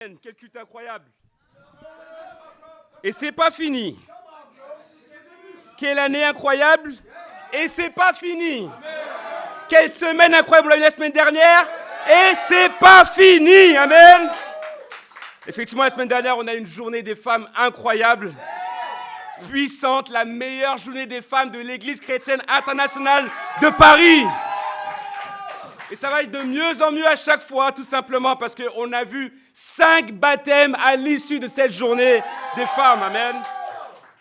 Quel culte incroyable. Et c'est pas fini. Quelle année incroyable. Et c'est pas fini. Quelle semaine incroyable on a eu la semaine dernière. Et c'est pas fini. Amen. Effectivement, la semaine dernière, on a eu une journée des femmes incroyable, puissante, la meilleure journée des femmes de l'Église chrétienne internationale de Paris. Et ça va être de mieux en mieux à chaque fois, tout simplement parce qu'on a vu 5 baptêmes à l'issue de cette journée des femmes. Amen.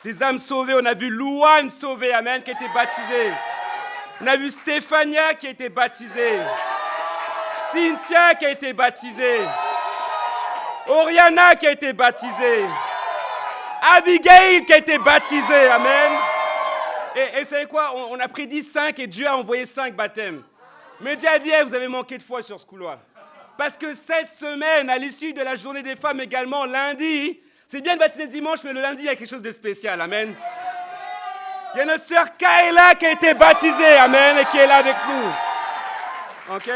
Des âmes sauvées. On a vu Louane sauvée, amen, qui a été baptisée. On a vu Stéphania qui a été baptisée. Cynthia qui a été baptisée. Oriana qui a été baptisée. Abigail qui a été baptisée. Amen. Et vous savez quoi? On a prédit 5 et Dieu a envoyé 5 baptêmes. Mais Dieu a dit, vous avez manqué de foi sur ce couloir. Parce que cette semaine, à l'issue de la journée des femmes également, lundi, c'est bien de baptiser dimanche, mais le lundi, il y a quelque chose de spécial. Amen. Il y a notre sœur Kaela qui a été baptisée. Amen. Et qui est là avec nous. OK?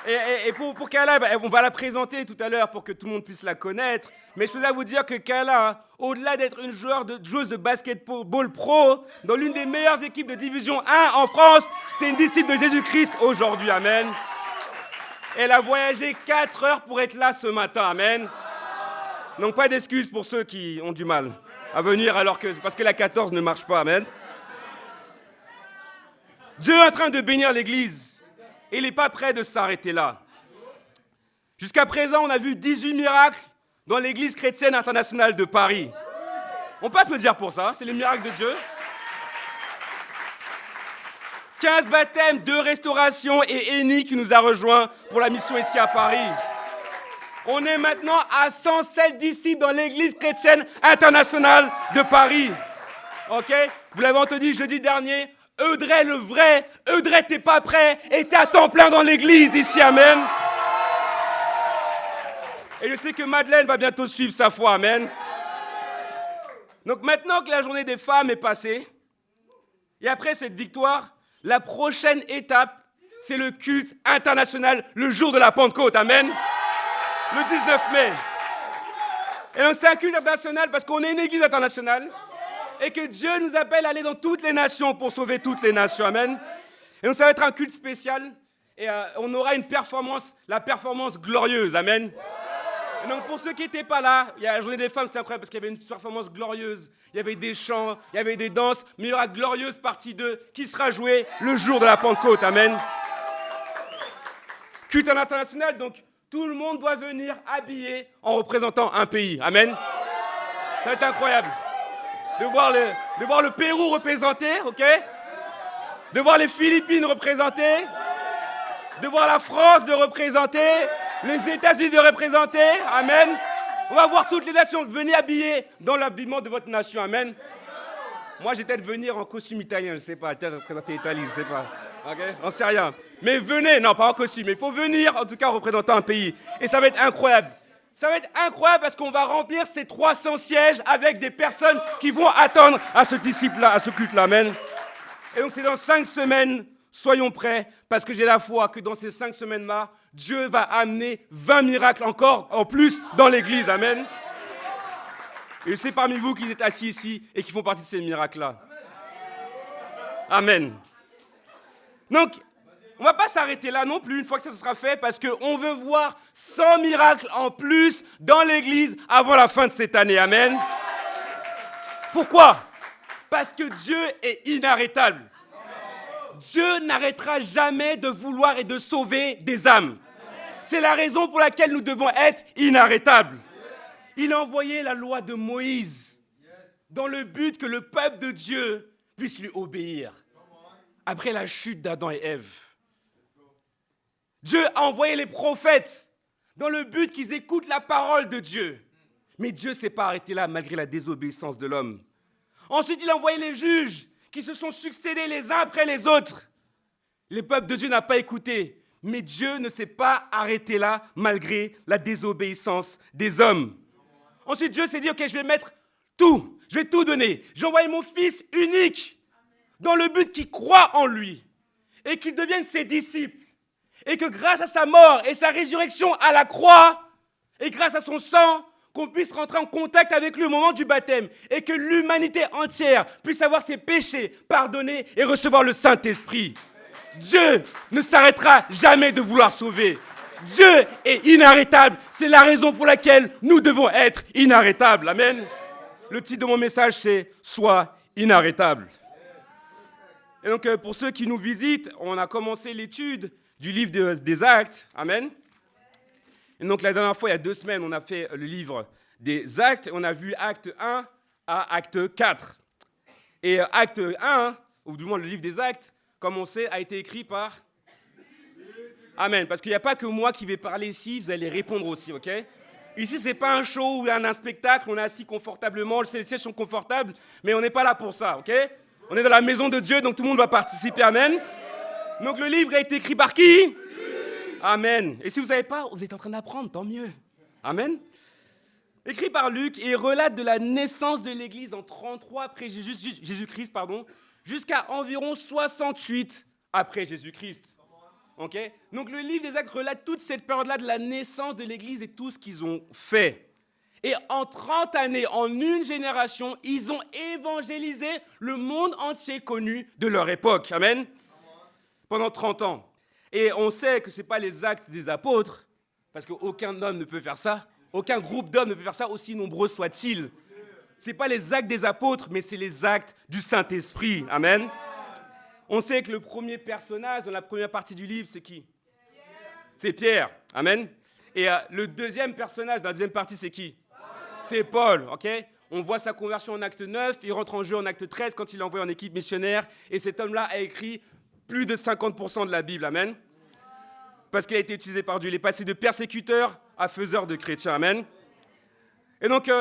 Et pour Kaela, on va la présenter tout à l'heure pour que tout le monde puisse la connaître. Mais je peux vous dire que Kaela, au-delà d'être une joueuse de basketball pro, dans l'une des meilleures équipes de Division 1 en France, c'est une disciple de Jésus-Christ aujourd'hui. Amen. Elle a voyagé 4 heures pour être là ce matin. Amen. Donc pas d'excuses pour ceux qui ont du mal à venir parce que la 14 ne marche pas. Amen. Dieu est en train de bénir l'Église. Et il n'est pas prêt de s'arrêter là. Jusqu'à présent, on a vu 18 miracles dans l'Église chrétienne internationale de Paris. On peut applaudir pour ça, c'est les miracles de Dieu. 15 baptêmes, 2 restaurations et Eni qui nous a rejoints pour la mission ici à Paris. On est maintenant à 107 disciples dans l'Église chrétienne internationale de Paris. OK? Vous l'avez entendu jeudi dernier. Eudray le vrai, Eudray t'es pas prêt et t'es à temps plein dans l'église ici, amen. Et je sais que Madeleine va bientôt suivre sa foi, amen. Donc maintenant que la journée des femmes est passée, et après cette victoire, la prochaine étape, c'est le culte international, le jour de la Pentecôte, amen. Le 19 mai. Et donc c'est un culte international parce qu'on est une église internationale. Et que Dieu nous appelle à aller dans toutes les nations pour sauver toutes les nations. Amen. Et donc ça va être un culte spécial. Et on aura une performance, la performance glorieuse. Amen. Et donc pour ceux qui n'étaient pas là, il y a la journée des femmes, c'était incroyable parce qu'il y avait une performance glorieuse. Il y avait des chants, il y avait des danses. Mais il y aura glorieuse partie 2 qui sera jouée le jour de la Pentecôte. Amen. Culte international, donc tout le monde doit venir habillé en représentant un pays. Amen. Ça va être incroyable. De voir le Pérou représenté, ok? De voir les Philippines représentées, de voir la France de représenter, les États-Unis de représenter, amen. On va voir toutes les nations, venez habillés dans l'habillement de votre nation, amen. Moi, j'ai peut-être venir en costume italien, je ne sais pas, peut-être représenter l'Italie, je ne sais pas, ok? On ne sait rien. Mais venez, non, pas en costume, mais il faut venir, en tout cas, en représentant un pays. Et ça va être incroyable. Ça va être incroyable parce qu'on va remplir ces 300 sièges avec des personnes qui vont attendre à ce disciple-là, à ce culte-là. Amen. Et donc c'est dans 5 semaines, soyons prêts, parce que j'ai la foi que dans ces 5 semaines-là, Dieu va amener 20 miracles encore en plus dans l'Église. Amen. Et c'est parmi vous qui êtes assis ici et qui font partie de ces miracles-là. Amen. Donc, on ne va pas s'arrêter là non plus une fois que ça sera fait parce qu'on veut voir 100 miracles en plus dans l'Église avant la fin de cette année. Amen. Pourquoi? Parce que Dieu est inarrêtable. Dieu n'arrêtera jamais de vouloir et de sauver des âmes. C'est la raison pour laquelle nous devons être inarrêtables. Il a envoyé la loi de Moïse dans le but que le peuple de Dieu puisse lui obéir après la chute d'Adam et Ève. Dieu a envoyé les prophètes dans le but qu'ils écoutent la parole de Dieu. Mais Dieu ne s'est pas arrêté là malgré la désobéissance de l'homme. Ensuite, il a envoyé les juges qui se sont succédés les uns après les autres. Le peuple de Dieu n'a pas écouté. Mais Dieu ne s'est pas arrêté là malgré la désobéissance des hommes. Ensuite, Dieu s'est dit, ok, je vais mettre tout. Je vais tout donner. J'ai envoyé mon fils unique dans le but qu'il croit en lui et qu'il devienne ses disciples. Et que grâce à sa mort et sa résurrection à la croix, Et grâce à son sang, qu'on puisse rentrer en contact avec lui au moment du baptême et que l'humanité entière puisse avoir ses péchés pardonnés et recevoir le Saint-Esprit. Dieu ne s'arrêtera jamais de vouloir sauver. Dieu est inarrêtable. C'est la raison pour laquelle nous devons être inarrêtables. Amen. Le titre de mon message, c'est « Sois inarrêtable ». Et donc, pour ceux qui nous visitent, on a commencé l'étude du livre des Actes. Amen. Et donc, la dernière fois, il y a 2 semaines, on a fait le livre des Actes. On a vu Acte 1 à Acte 4. Et Acte 1, ou du moins le livre des Actes, comme on sait, a été écrit par... Amen. Parce qu'il n'y a pas que moi qui vais parler ici, vous allez répondre aussi, ok? Ici, ce n'est pas un show ou un spectacle, on est assis confortablement, les sièges sont confortables, mais on n'est pas là pour ça, ok? On est dans la maison de Dieu, donc tout le monde va participer, amen. Donc le livre a été écrit par qui? Amen. Et si vous ne savez pas, vous êtes en train d'apprendre, tant mieux. Amen. Écrit par Luc et relate de la naissance de l'Église en 33 après Jésus-Christ, jusqu'à environ 68 après Jésus-Christ. Okay? Donc le livre des Actes relate toute cette période-là de la naissance de l'Église et tout ce qu'ils ont fait. Et en 30 années, en une génération, ils ont évangélisé le monde entier connu de leur époque. Amen. Pendant 30 ans. Et on sait que ce n'est pas les actes des apôtres, parce qu'aucun homme ne peut faire ça, aucun groupe d'hommes ne peut faire ça, aussi nombreux soient-ils. Ce n'est pas les actes des apôtres, mais c'est les actes du Saint-Esprit. Amen. On sait que le premier personnage dans la première partie du livre, c'est qui? C'est Pierre. Amen. Et le deuxième personnage dans la deuxième partie, c'est qui? C'est Paul. Ok. On voit sa conversion en acte 9, il rentre en jeu en acte 13 quand il est envoyé en équipe missionnaire. Et cet homme-là a écrit plus de 50% de la Bible. Amen. Parce qu'il a été utilisé par Dieu. Il est passé de persécuteur à faiseur de chrétiens. Amen. Et donc,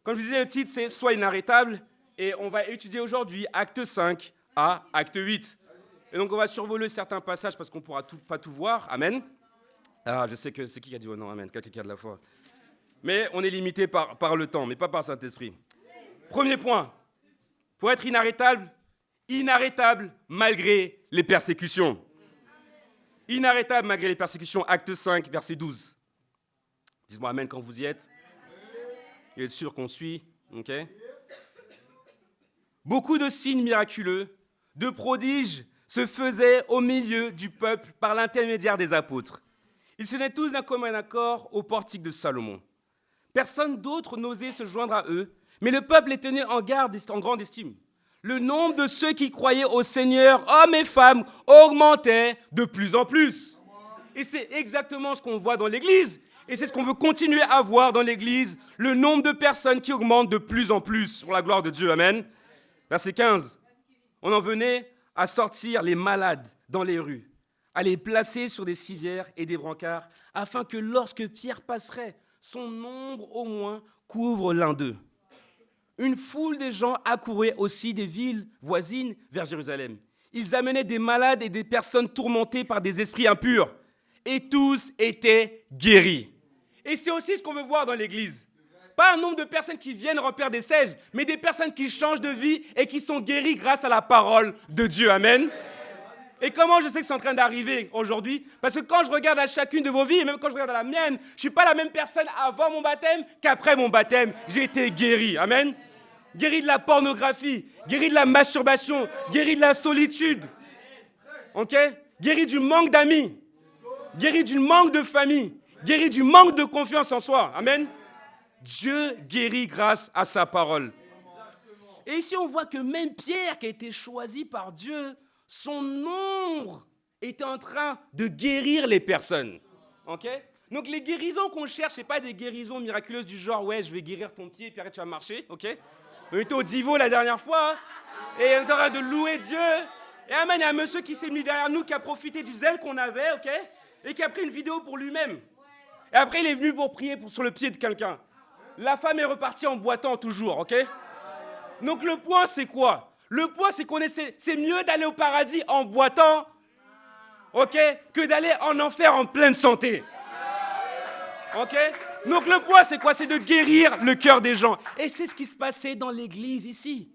comme je vous disais, le titre, c'est « Sois inarrêtable ». Et on va étudier aujourd'hui acte 5 à acte 8. Et donc, on va survoler certains passages parce qu'on ne pourra pas tout voir. Amen. Ah, je sais que c'est qui a dit oh non, amen, quelqu'un qui a de la foi. Mais on est limité par le temps, mais pas par le Saint-Esprit. Premier point, pour être inarrêtable malgré les persécutions. Inarrêtable malgré les persécutions, acte 5, verset 12. Dites-moi amen quand vous y êtes. Vous êtes sûr qu'on suit, ok? Beaucoup de signes miraculeux, de prodiges se faisaient au milieu du peuple par l'intermédiaire des apôtres. Ils se tenaient tous d'un commun accord au portique de Salomon. Personne d'autre n'osait se joindre à eux, mais le peuple les tenait en grande estime. Le nombre de ceux qui croyaient au Seigneur, hommes et femmes, augmentait de plus en plus. Et c'est exactement ce qu'on voit dans l'Église. Et c'est ce qu'on veut continuer à voir dans l'Église, le nombre de personnes qui augmente de plus en plus pour la gloire de Dieu. Amen. Verset 15. On en venait à sortir les malades dans les rues, à les placer sur des civières et des brancards, afin que lorsque Pierre passerait, son ombre au moins couvre l'un d'eux. Une foule de gens accourait aussi des villes voisines vers Jérusalem. Ils amenaient des malades et des personnes tourmentées par des esprits impurs. Et tous étaient guéris. Et c'est aussi ce qu'on veut voir dans l'Église. Pas un nombre de personnes qui viennent remplir des sièges, mais des personnes qui changent de vie et qui sont guéries grâce à la parole de Dieu. Amen. Et comment je sais que c'est en train d'arriver aujourd'hui? Parce que quand je regarde à chacune de vos vies, et même quand je regarde à la mienne, je ne suis pas la même personne avant mon baptême qu'après mon baptême. J'ai été guéri. Amen. Guéri de la pornographie, guéri de la masturbation, guéri de la solitude. Ok? Guéri du manque d'amis, guéri du manque de famille, guéri du manque de confiance en soi. Amen. Dieu guérit grâce à sa parole. Et ici, on voit que même Pierre, qui a été choisi par Dieu, son ombre était en train de guérir les personnes. Okay? Donc les guérisons qu'on cherche, ce n'est pas des guérisons miraculeuses du genre « ouais, je vais guérir ton pied, puis après tu vas marcher. Okay? » On était au Divo la dernière fois, hein, et on est en train de louer Dieu. Et amen, il y a un monsieur qui s'est mis derrière nous, qui a profité du zèle qu'on avait, okay? Et qui a pris une vidéo pour lui-même. Et après, il est venu pour prier sur le pied de quelqu'un. La femme est repartie en boitant toujours, ok? Donc le point, c'est quoi? Le point, c'est c'est mieux d'aller au paradis en boitant, ok, que d'aller en enfer en pleine santé. Ok? Donc le point, c'est quoi? C'est de guérir le cœur des gens. Et c'est ce qui se passait dans l'église ici.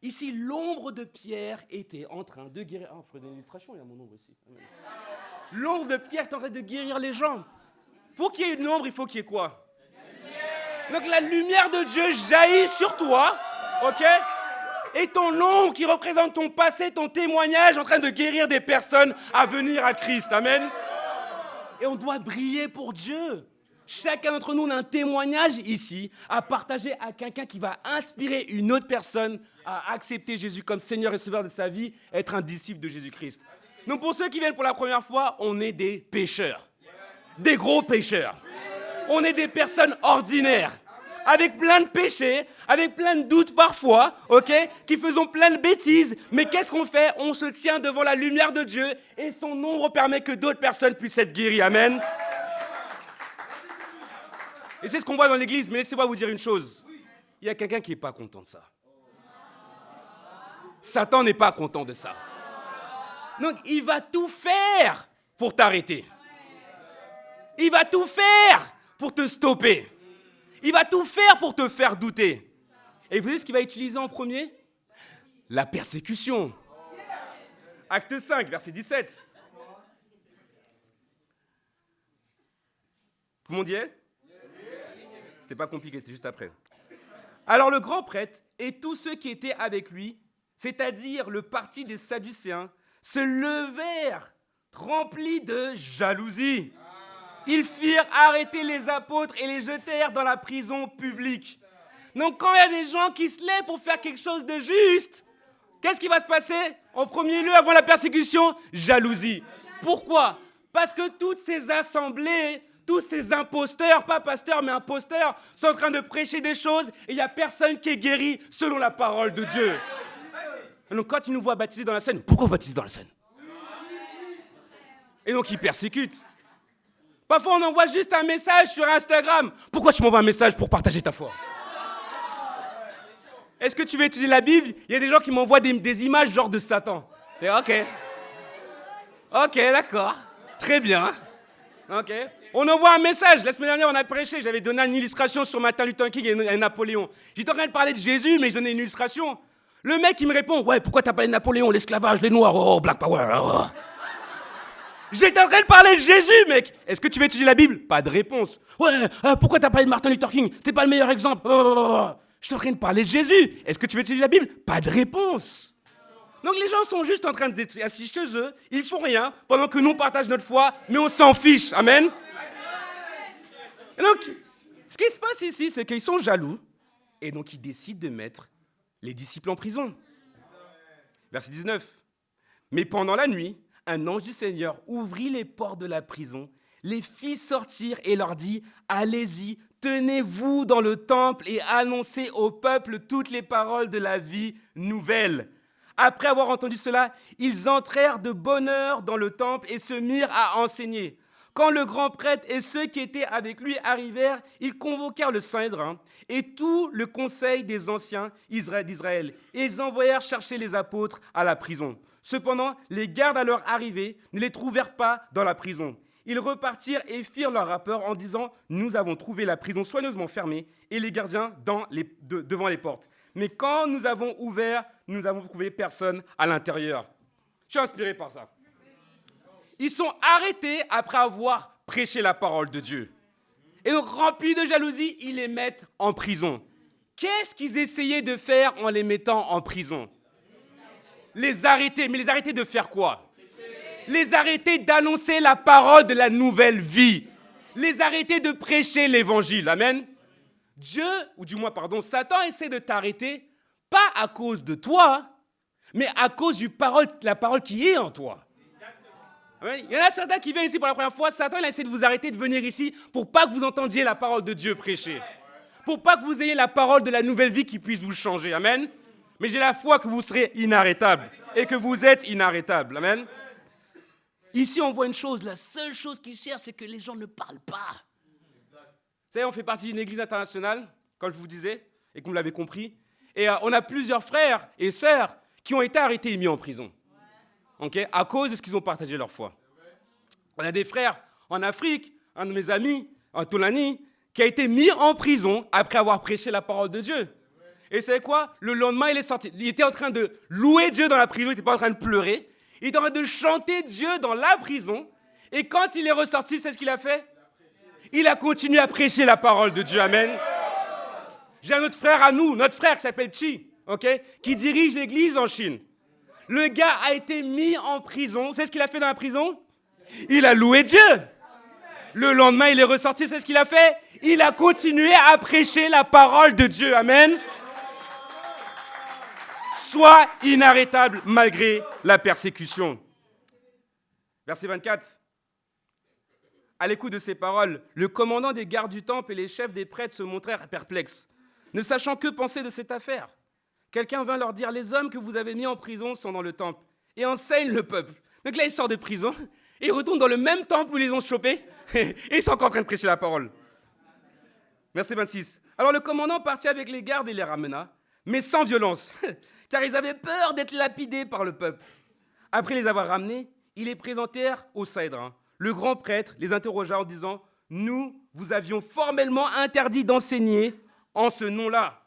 Ici, l'ombre de Pierre était en train de guérir. Ah, il faut une illustration, il y a mon ombre ici. L'ombre de Pierre est en train de guérir les gens. Pour qu'il y ait une ombre, il faut qu'il y ait quoi? Donc la lumière de Dieu jaillit sur toi, ok? Et ton nom qui représente ton passé, ton témoignage en train de guérir des personnes à venir à Christ. Amen. Et on doit briller pour Dieu. Chacun d'entre nous a un témoignage ici à partager à quelqu'un qui va inspirer une autre personne à accepter Jésus comme Seigneur et Sauveur de sa vie, être un disciple de Jésus-Christ. Donc pour ceux qui viennent pour la première fois, on est des pécheurs. Des gros pécheurs. On est des personnes ordinaires, avec plein de péchés, avec plein de doutes parfois, ok, qui faisons plein de bêtises. Mais qu'est-ce qu'on fait? On se tient devant la lumière de Dieu et son nom permet que d'autres personnes puissent être guéries. Amen. Et c'est ce qu'on voit dans l'église. Mais laissez-moi vous dire une chose. Il y a quelqu'un qui n'est pas content de ça. Satan n'est pas content de ça. Donc, il va tout faire pour t'arrêter. Il va tout faire pour te stopper. Il va tout faire pour te faire douter. Et vous savez ce qu'il va utiliser en premier? La persécution. Acte 5, verset 17. Tout le monde y est? C'était pas compliqué, c'était juste après. Alors le grand prêtre et tous ceux qui étaient avec lui, c'est-à-dire le parti des Sadducéens, se levèrent remplis de jalousie. Ils firent arrêter les apôtres et les jetèrent dans la prison publique. Donc quand il y a des gens qui se lèvent pour faire quelque chose de juste, qu'est-ce qui va se passer? En premier lieu, avant la persécution, jalousie. Pourquoi? Parce que toutes ces assemblées, tous ces imposteurs, pas pasteurs mais imposteurs, sont en train de prêcher des choses et il n'y a personne qui est guéri selon la parole de Dieu. Et donc quand ils nous voient baptiser dans la Seine, pourquoi baptiser dans la Seine? Et donc ils persécutent. Parfois, on envoie juste un message sur Instagram. Pourquoi tu m'envoies un message pour partager ta foi? Est-ce que tu veux étudier la Bible? Il y a des gens qui m'envoient des images genre de Satan. Et ok. Ok, d'accord. Très bien. Ok. On envoie un message. La semaine dernière, on a prêché. J'avais donné une illustration sur Martin Luther King et Napoléon. J'étais en train de parler de Jésus, mais je donnais une illustration. Le mec, il me répond, ouais, pourquoi t'as parlé de Napoléon, l'esclavage, les Noirs, oh, Black Power, oh. J'étais en train de parler de Jésus, mec. Est-ce que tu veux étudier la Bible? Pas de réponse. Ouais, pourquoi t'as parlé de Martin Luther King? T'es pas le meilleur exemple. Je suis en train de parler de Jésus. Est-ce que tu veux étudier la Bible? Pas de réponse. Donc les gens sont juste en train d'être assis chez eux, ils font rien, pendant que nous on partage notre foi, mais on s'en fiche. Amen. Et donc, ce qui se passe ici, c'est qu'ils sont jaloux, et donc ils décident de mettre les disciples en prison. Verset 19. Mais pendant la nuit, un ange du Seigneur ouvrit les portes de la prison, les fit sortir et leur dit « Allez-y, tenez-vous dans le temple et annoncez au peuple toutes les paroles de la vie nouvelle. » Après avoir entendu cela, ils entrèrent de bonne heure dans le temple et se mirent à enseigner. Quand le grand prêtre et ceux qui étaient avec lui arrivèrent, ils convoquèrent le Sanhédrin et tout le conseil des anciens d'Israël. Et ils envoyèrent chercher les apôtres à la prison. Cependant, les gardes à leur arrivée ne les trouvèrent pas dans la prison. Ils repartirent et firent leur rapport en disant « Nous avons trouvé la prison soigneusement fermée et les gardiens devant les portes. Mais quand nous avons ouvert, nous n'avons trouvé personne à l'intérieur. » Je suis inspiré par ça. Ils sont arrêtés après avoir prêché la parole de Dieu. Et donc, remplis de jalousie, ils les mettent en prison. Qu'est-ce qu'ils essayaient de faire en les mettant en prison? Les arrêter. Mais les arrêter de faire quoi? Les arrêter d'annoncer la parole de la nouvelle vie. Les arrêter de prêcher l'évangile. Amen. Satan essaie de t'arrêter, pas à cause de toi, mais à cause de la parole qui est en toi. Amen. Il y en a certains qui viennent ici pour la première fois, Satan il a essayé de vous arrêter de venir ici pour pas que vous entendiez la parole de Dieu prêcher. Pour pas que vous ayez la parole de la nouvelle vie qui puisse vous changer. Amen. Mais j'ai la foi que vous serez inarrêtables et que vous êtes inarrêtables. Amen. Ici, on voit une chose, la seule chose qu'ils cherchent, c'est que les gens ne parlent pas. Vous savez, on fait partie d'une église internationale, comme je vous disais, et comme vous l'avez compris. Et on a plusieurs frères et sœurs qui ont été arrêtés et mis en prison. Okay, à cause de ce qu'ils ont partagé leur foi. On a des frères en Afrique, un de mes amis, en Tolani, qui a été mis en prison après avoir prêché la parole de Dieu. Et vous savez quoi? Le lendemain, il est sorti. Il était en train de louer Dieu dans la prison, il n'était pas en train de pleurer. Il était en train de chanter Dieu dans la prison. Et quand il est ressorti, c'est ce qu'il a fait? Il a continué à prêcher la parole de Dieu. Amen. J'ai un autre frère à nous, notre frère qui s'appelle Chi, ok, qui dirige l'église en Chine. Le gars a été mis en prison. C'est ce qu'il a fait dans la prison? Il a loué Dieu. Le lendemain, il est ressorti. C'est ce qu'il a fait? Il a continué à prêcher la parole de Dieu. Amen. Sois inarrêtable malgré la persécution. Verset 24. À l'écoute de ces paroles, le commandant des gardes du temple et les chefs des prêtres se montrèrent perplexes, ne sachant que penser de cette affaire. Quelqu'un vint leur dire, les hommes que vous avez mis en prison sont dans le temple et enseignent le peuple. Donc là, ils sortent de prison et ils retournent dans le même temple où ils les ont chopés et ils sont encore en train de prêcher la parole. Verset 26. Alors le commandant partit avec les gardes et les ramena, mais sans violence, car ils avaient peur d'être lapidés par le peuple. Après les avoir ramenés, ils les présentèrent au Sanhédrin. Le grand prêtre les interrogea en disant, nous vous avions formellement interdit d'enseigner en ce nom-là.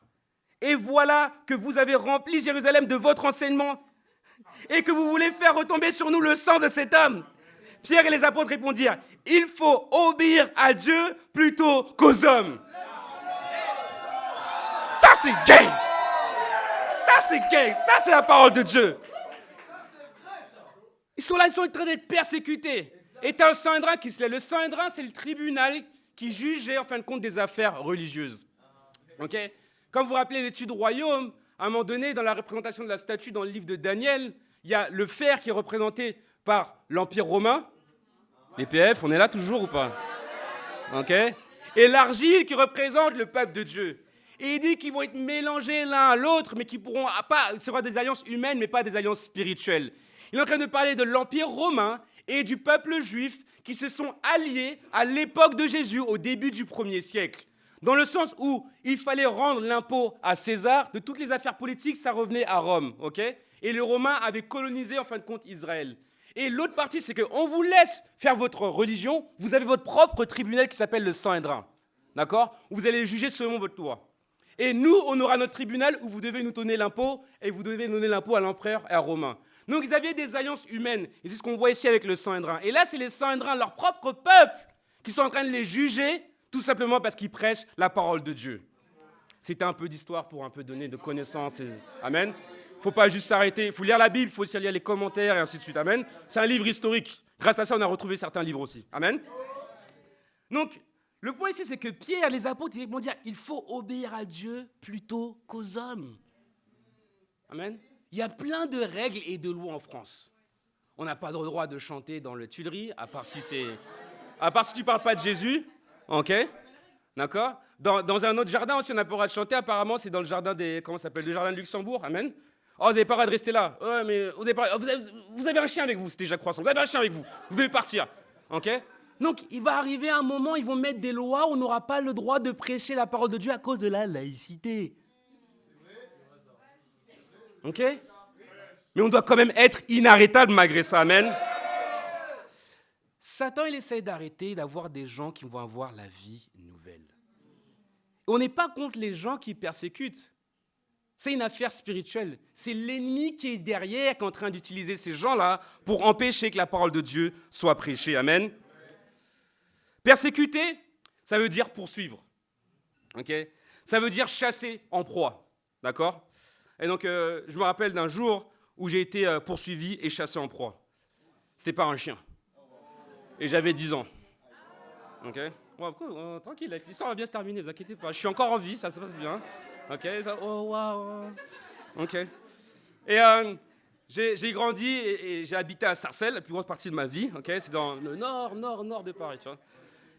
Et voilà que vous avez rempli Jérusalem de votre enseignement et que vous voulez faire retomber sur nous le sang de cet homme. Pierre et les apôtres répondirent, il faut obéir à Dieu plutôt qu'aux hommes. Ça c'est gay. Ça c'est gay. Ça c'est la parole de Dieu. Ils sont là, ils sont en train d'être persécutés. Et tu as le Sanhédrin qui se lève. Le Sanhédrin, c'est le tribunal qui jugeait en fin de compte des affaires religieuses. Ok? Comme vous vous rappelez l'étude royaume, à un moment donné, dans la représentation de la statue dans le livre de Daniel, il y a le fer qui est représenté par l'Empire romain. Les PF, on est là toujours ou pas? Ok? Et l'argile qui représente le peuple de Dieu. Et il dit qu'ils vont être mélangés l'un à l'autre, mais qui pourront pas, ce sera des alliances humaines, mais pas des alliances spirituelles. Il est en train de parler de l'Empire romain et du peuple juif qui se sont alliés à l'époque de Jésus, au début du 1er siècle. Dans le sens où il fallait rendre l'impôt à César, de toutes les affaires politiques, ça revenait à Rome. Ok? Et les Romains avaient colonisé en fin de compte Israël. Et l'autre partie, c'est qu'on vous laisse faire votre religion, vous avez votre propre tribunal qui s'appelle le Sanhédrin. D'accord? Où vous allez juger selon votre loi. Et nous, on aura notre tribunal où vous devez nous donner l'impôt, et vous devez donner l'impôt à l'empereur et à Romain. Donc ils avaient des alliances humaines, et c'est ce qu'on voit ici avec le Sanhédrin. Et là, c'est les Sanhédrins, leur propre peuple, qui sont en train de les juger, tout simplement parce qu'ils prêchent la parole de Dieu. C'était un peu d'histoire pour un peu donner de connaissances. Amen. Il ne faut pas juste s'arrêter, il faut lire la Bible, il faut aussi lire les commentaires et ainsi de suite. Amen. C'est un livre historique. Grâce à ça, on a retrouvé certains livres aussi. Amen. Donc, le point ici, c'est que Pierre, les apôtres, ils vont dire, il faut obéir à Dieu plutôt qu'aux hommes. Amen. Il y a plein de règles et de lois en France. On n'a pas le droit de chanter dans les Tuileries, à part si tu ne parles pas de Jésus. Ok, d'accord. Dans un autre jardin aussi, on n'a pas le droit de chanter. Apparemment, c'est dans le jardin le jardin de Luxembourg. Amen. Oh, vous n'avez pas le droit de rester là. Ouais, mais vous avez un chien avec vous. C'était Jacques Croissant. Vous avez un chien avec vous. Vous devez partir. Ok. Donc, il va arriver un moment, ils vont mettre des lois où on n'aura pas le droit de prêcher la parole de Dieu à cause de la laïcité. Ok. Mais on doit quand même être inarrêtable malgré ça. Amen. Satan, il essaie d'arrêter d'avoir des gens qui vont avoir la vie nouvelle. On n'est pas contre les gens qui persécutent. C'est une affaire spirituelle. C'est l'ennemi qui est derrière, qui est en train d'utiliser ces gens-là pour empêcher que la parole de Dieu soit prêchée. Amen. Persécuter, ça veut dire poursuivre. Okay? Ça veut dire chasser en proie. D'accord? Et donc, je me rappelle d'un jour où j'ai été poursuivi et chassé en proie. C'était par un chien. Et j'avais 10 ans. Ok. Ouais, tranquille, l'histoire va bien se terminer, ne vous inquiétez pas. Je suis encore en vie, ça se passe bien. Ok. Oh, wow. Ok. Et j'ai grandi et j'ai habité à Sarcelles, la plus grosse partie de ma vie. Ok. C'est dans le nord de Paris, tu vois.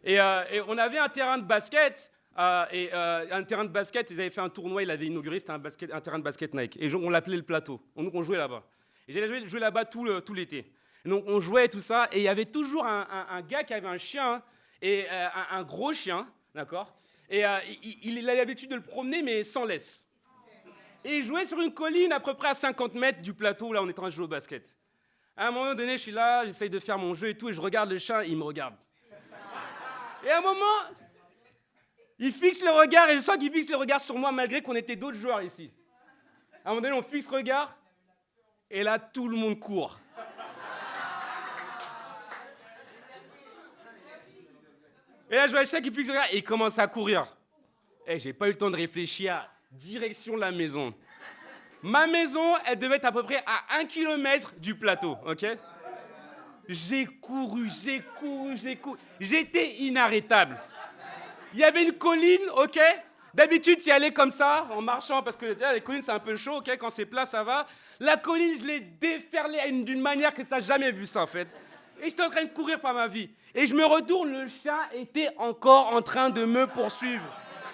Et on avait un terrain de basket. Un terrain de basket, ils avaient fait un tournoi, ils l'avaient inauguré, c'était un terrain de basket Nike. Et on l'appelait le plateau. Donc on jouait là-bas. Et j'allais jouer là-bas tout l'été. Et donc on jouait tout ça, et il y avait toujours un gars qui avait un chien, et un gros chien, d'accord. Et il avait l'habitude de le promener, mais sans laisse. Et il jouait sur une colline à peu près à 50 mètres du plateau, là on était en train de jouer au basket. À un moment donné, je suis là, j'essaye de faire mon jeu et tout, et je regarde le chien, et il me regarde. Et à un moment, il fixe le regard, et je sens qu'il fixe le regard sur moi, malgré qu'on était d'autres joueurs ici. À un moment donné, on fixe le regard, et là, tout le monde court. Et là, je vois le chien qui fixe le regard, et il commence à courir. J'ai pas eu le temps de réfléchir. Direction la maison. Ma maison, elle devait être à peu près à 1 kilomètre du plateau, ok? J'ai couru. J'étais inarrêtable. Il y avait une colline, ok? D'habitude, tu y allais comme ça, en marchant, parce que les collines, c'est un peu chaud, ok? Quand c'est plat, ça va. La colline, je l'ai déferlée d'une manière que tu n'as jamais vu ça, en fait. Et j'étais en train de courir par ma vie. Et je me retourne, le chien était encore en train de me poursuivre.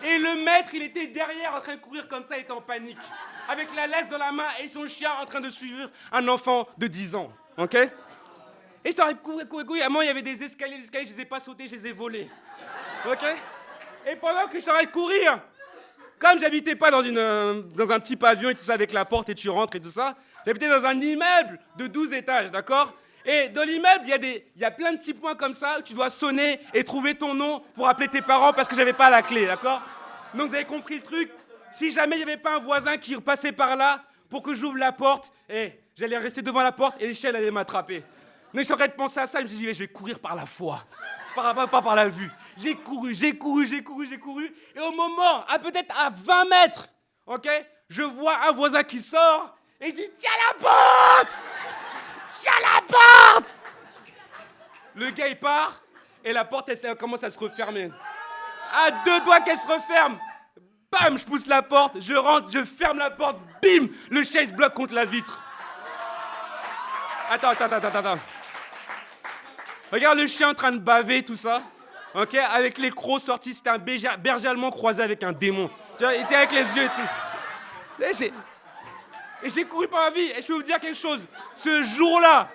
Et le maître, il était derrière, en train de courir comme ça, il était en panique. Avec la laisse dans la main et son chien en train de suivre un enfant de 10 ans, ok? Et j'étais en train de courir. À un moment, il y avait des escaliers, je ne les ai pas sautés, je les ai volés. Ok? Et pendant que je suis en train de courir, comme j'habitais pas dans un petit pavillon et tout ça, avec la porte et tu rentres et tout ça, j'habitais dans un immeuble de 12 étages, d'accord? Et dans l'immeuble, il y a plein de petits points comme ça où tu dois sonner et trouver ton nom pour appeler tes parents parce que j'avais pas la clé, d'accord? Donc vous avez compris le truc? Si jamais il n'y avait pas un voisin qui passait par là pour que j'ouvre la porte, j'allais rester devant la porte et l'échelle allait m'attraper. Donc je suis en train de penser à ça, je me suis dit, je vais courir par la foi, pas par la vue. J'ai couru. Et au moment, peut-être à 20 mètres, ok, je vois un voisin qui sort et je dis, tiens la porte! Le gars, il part et la porte, elle commence à se refermer. À 2 doigts qu'elle se referme. Bam, je pousse la porte, je rentre, je ferme la porte, bim, le chien se bloque contre la vitre. Attends. Regarde le chien en train de baver, tout ça. Ok, avec les crocs sortis, c'était un berger allemand croisé avec un démon. Tu vois, il était avec les yeux et tout. Et j'ai couru par ma vie. Et je peux vous dire quelque chose. Ce jour-là,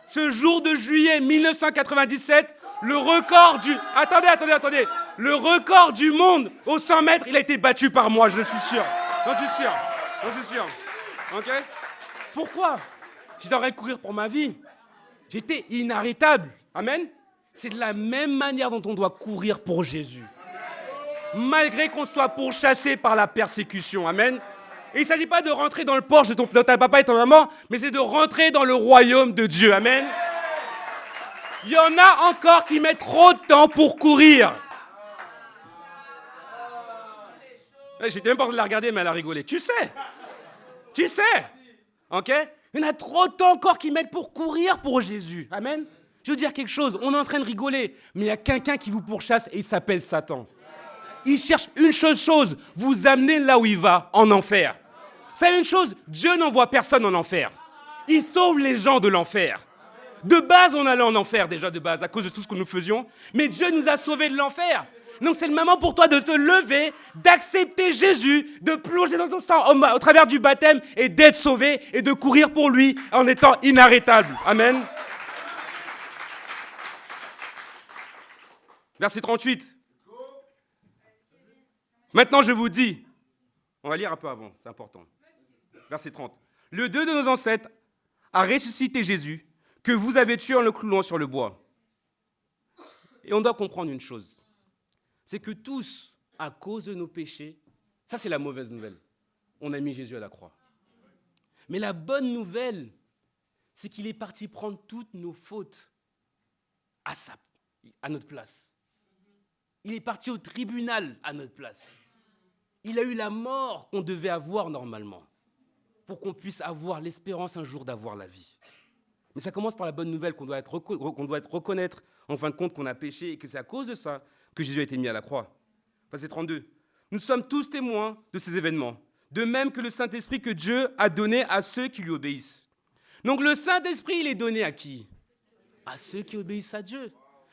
ce jour de juillet 1997, le record du... Attendez. Le record du monde au 100 mètres, il a été battu par moi, je suis sûr. J'en suis sûr. Ok? Pourquoi? J'étais en train de courir pour ma vie. J'étais inarrêtable. Amen? C'est de la même manière dont on doit courir pour Jésus. Malgré qu'on soit pourchassé par la persécution. Amen? Et il ne s'agit pas de rentrer dans le Porsche de ta papa et ton maman, mais c'est de rentrer dans le royaume de Dieu. Amen? Il y en a encore qui mettent trop de temps pour courir. J'étais même pas en train de la regarder, mais elle a rigolé. Tu sais. Ok? Il y en a trop de temps encore qui mettent pour courir pour Jésus. Amen? Je veux dire quelque chose. On est en train de rigoler, mais il y a quelqu'un qui vous pourchasse et il s'appelle Satan. Il cherche une seule chose, vous amener là où il va, en enfer. Vous savez une chose? Dieu n'envoie personne en enfer. Il sauve les gens de l'enfer. De base, on allait en enfer déjà de base, à cause de tout ce que nous faisions. Mais Dieu nous a sauvés de l'enfer. Donc c'est le moment pour toi de te lever, d'accepter Jésus, de plonger dans ton sang au travers du baptême et d'être sauvé et de courir pour lui en étant inarrêtable. Amen. Verset 38. Maintenant, je vous dis, on va lire un peu avant, c'est important. Verset 30. Le Dieu de nos ancêtres a ressuscité Jésus, que vous avez tué en le clouant sur le bois. Et on doit comprendre une chose, c'est que tous, à cause de nos péchés, ça c'est la mauvaise nouvelle, on a mis Jésus à la croix. Mais la bonne nouvelle, c'est qu'il est parti prendre toutes nos fautes à notre place. Il est parti au tribunal à notre place. Il a eu la mort qu'on devait avoir normalement pour qu'on puisse avoir l'espérance un jour d'avoir la vie. Mais ça commence par la bonne nouvelle qu'on doit reconnaître en fin de compte qu'on a péché et que c'est à cause de ça que Jésus a été mis à la croix. Verset 32. Nous sommes tous témoins de ces événements, de même que le Saint-Esprit que Dieu a donné à ceux qui lui obéissent. Donc le Saint-Esprit, il est donné à qui? À ceux qui obéissent à Dieu.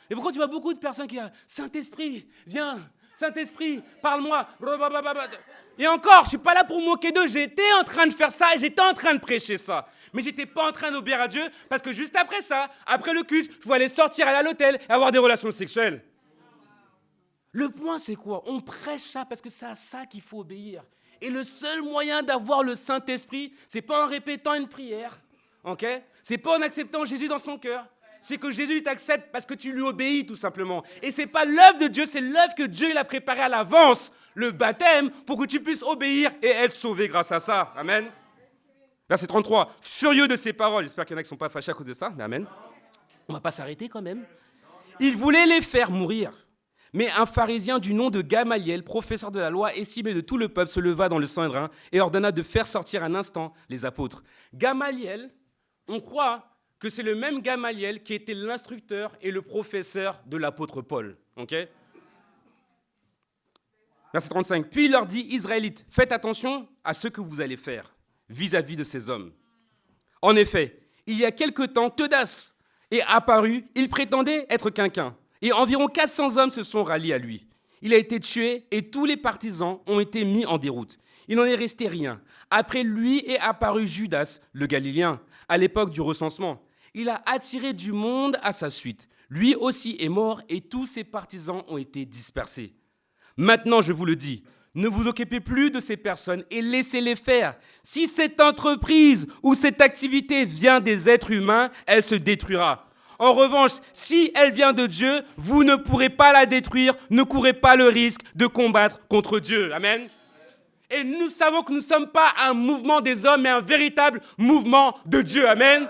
Et pourquoi tu vois beaucoup de personnes qui disent « Saint-Esprit, viens, Saint-Esprit, parle-moi. » Et encore, je ne suis pas là pour me moquer d'eux, j'étais en train de faire ça et j'étais en train de prêcher ça. Mais je n'étais pas en train d'obéir à Dieu parce que juste après ça, après le culte, je pouvais aller sortir, aller à l'hôtel et avoir des relations sexuelles. Le point, c'est quoi? On prêche ça parce que c'est à ça qu'il faut obéir. Et le seul moyen d'avoir le Saint-Esprit, ce n'est pas en répétant une prière, okay? Ce n'est pas en acceptant Jésus dans son cœur. C'est que Jésus t'accepte parce que tu lui obéis tout simplement. Et ce n'est pas l'œuvre de Dieu, c'est l'œuvre que Dieu il a préparée à l'avance, le baptême, pour que tu puisses obéir et être sauvé grâce à ça. Amen. Verset 33. Furieux de ces paroles, j'espère qu'il y en a qui ne sont pas fâchés à cause de ça, mais amen. On ne va pas s'arrêter quand même. Il voulait les faire mourir. Mais un pharisien du nom de Gamaliel, professeur de la loi, estimé de tout le peuple, se leva dans le Sanhédrin et ordonna de faire sortir un instant les apôtres. Gamaliel, on croit que c'est le même Gamaliel qui était l'instructeur et le professeur de l'apôtre Paul. Okay? Verset 35. Puis il leur dit, Israélites, faites attention à ce que vous allez faire vis-à-vis de ces hommes. En effet, il y a quelque temps, Teudas est apparu, il prétendait être quelqu'un. Et environ 400 hommes se sont ralliés à lui. Il a été tué et tous les partisans ont été mis en déroute. Il n'en est resté rien. Après lui est apparu Judas, le Galiléen, à l'époque du recensement. Il a attiré du monde à sa suite. Lui aussi est mort et tous ses partisans ont été dispersés. Maintenant, je vous le dis, ne vous occupez plus de ces personnes et laissez-les faire. Si cette entreprise ou cette activité vient des êtres humains, elle se détruira. En revanche, si elle vient de Dieu, vous ne pourrez pas la détruire, ne courez pas le risque de combattre contre Dieu. Amen. Et nous savons que nous ne sommes pas un mouvement des hommes, mais un véritable mouvement de Dieu. Amen.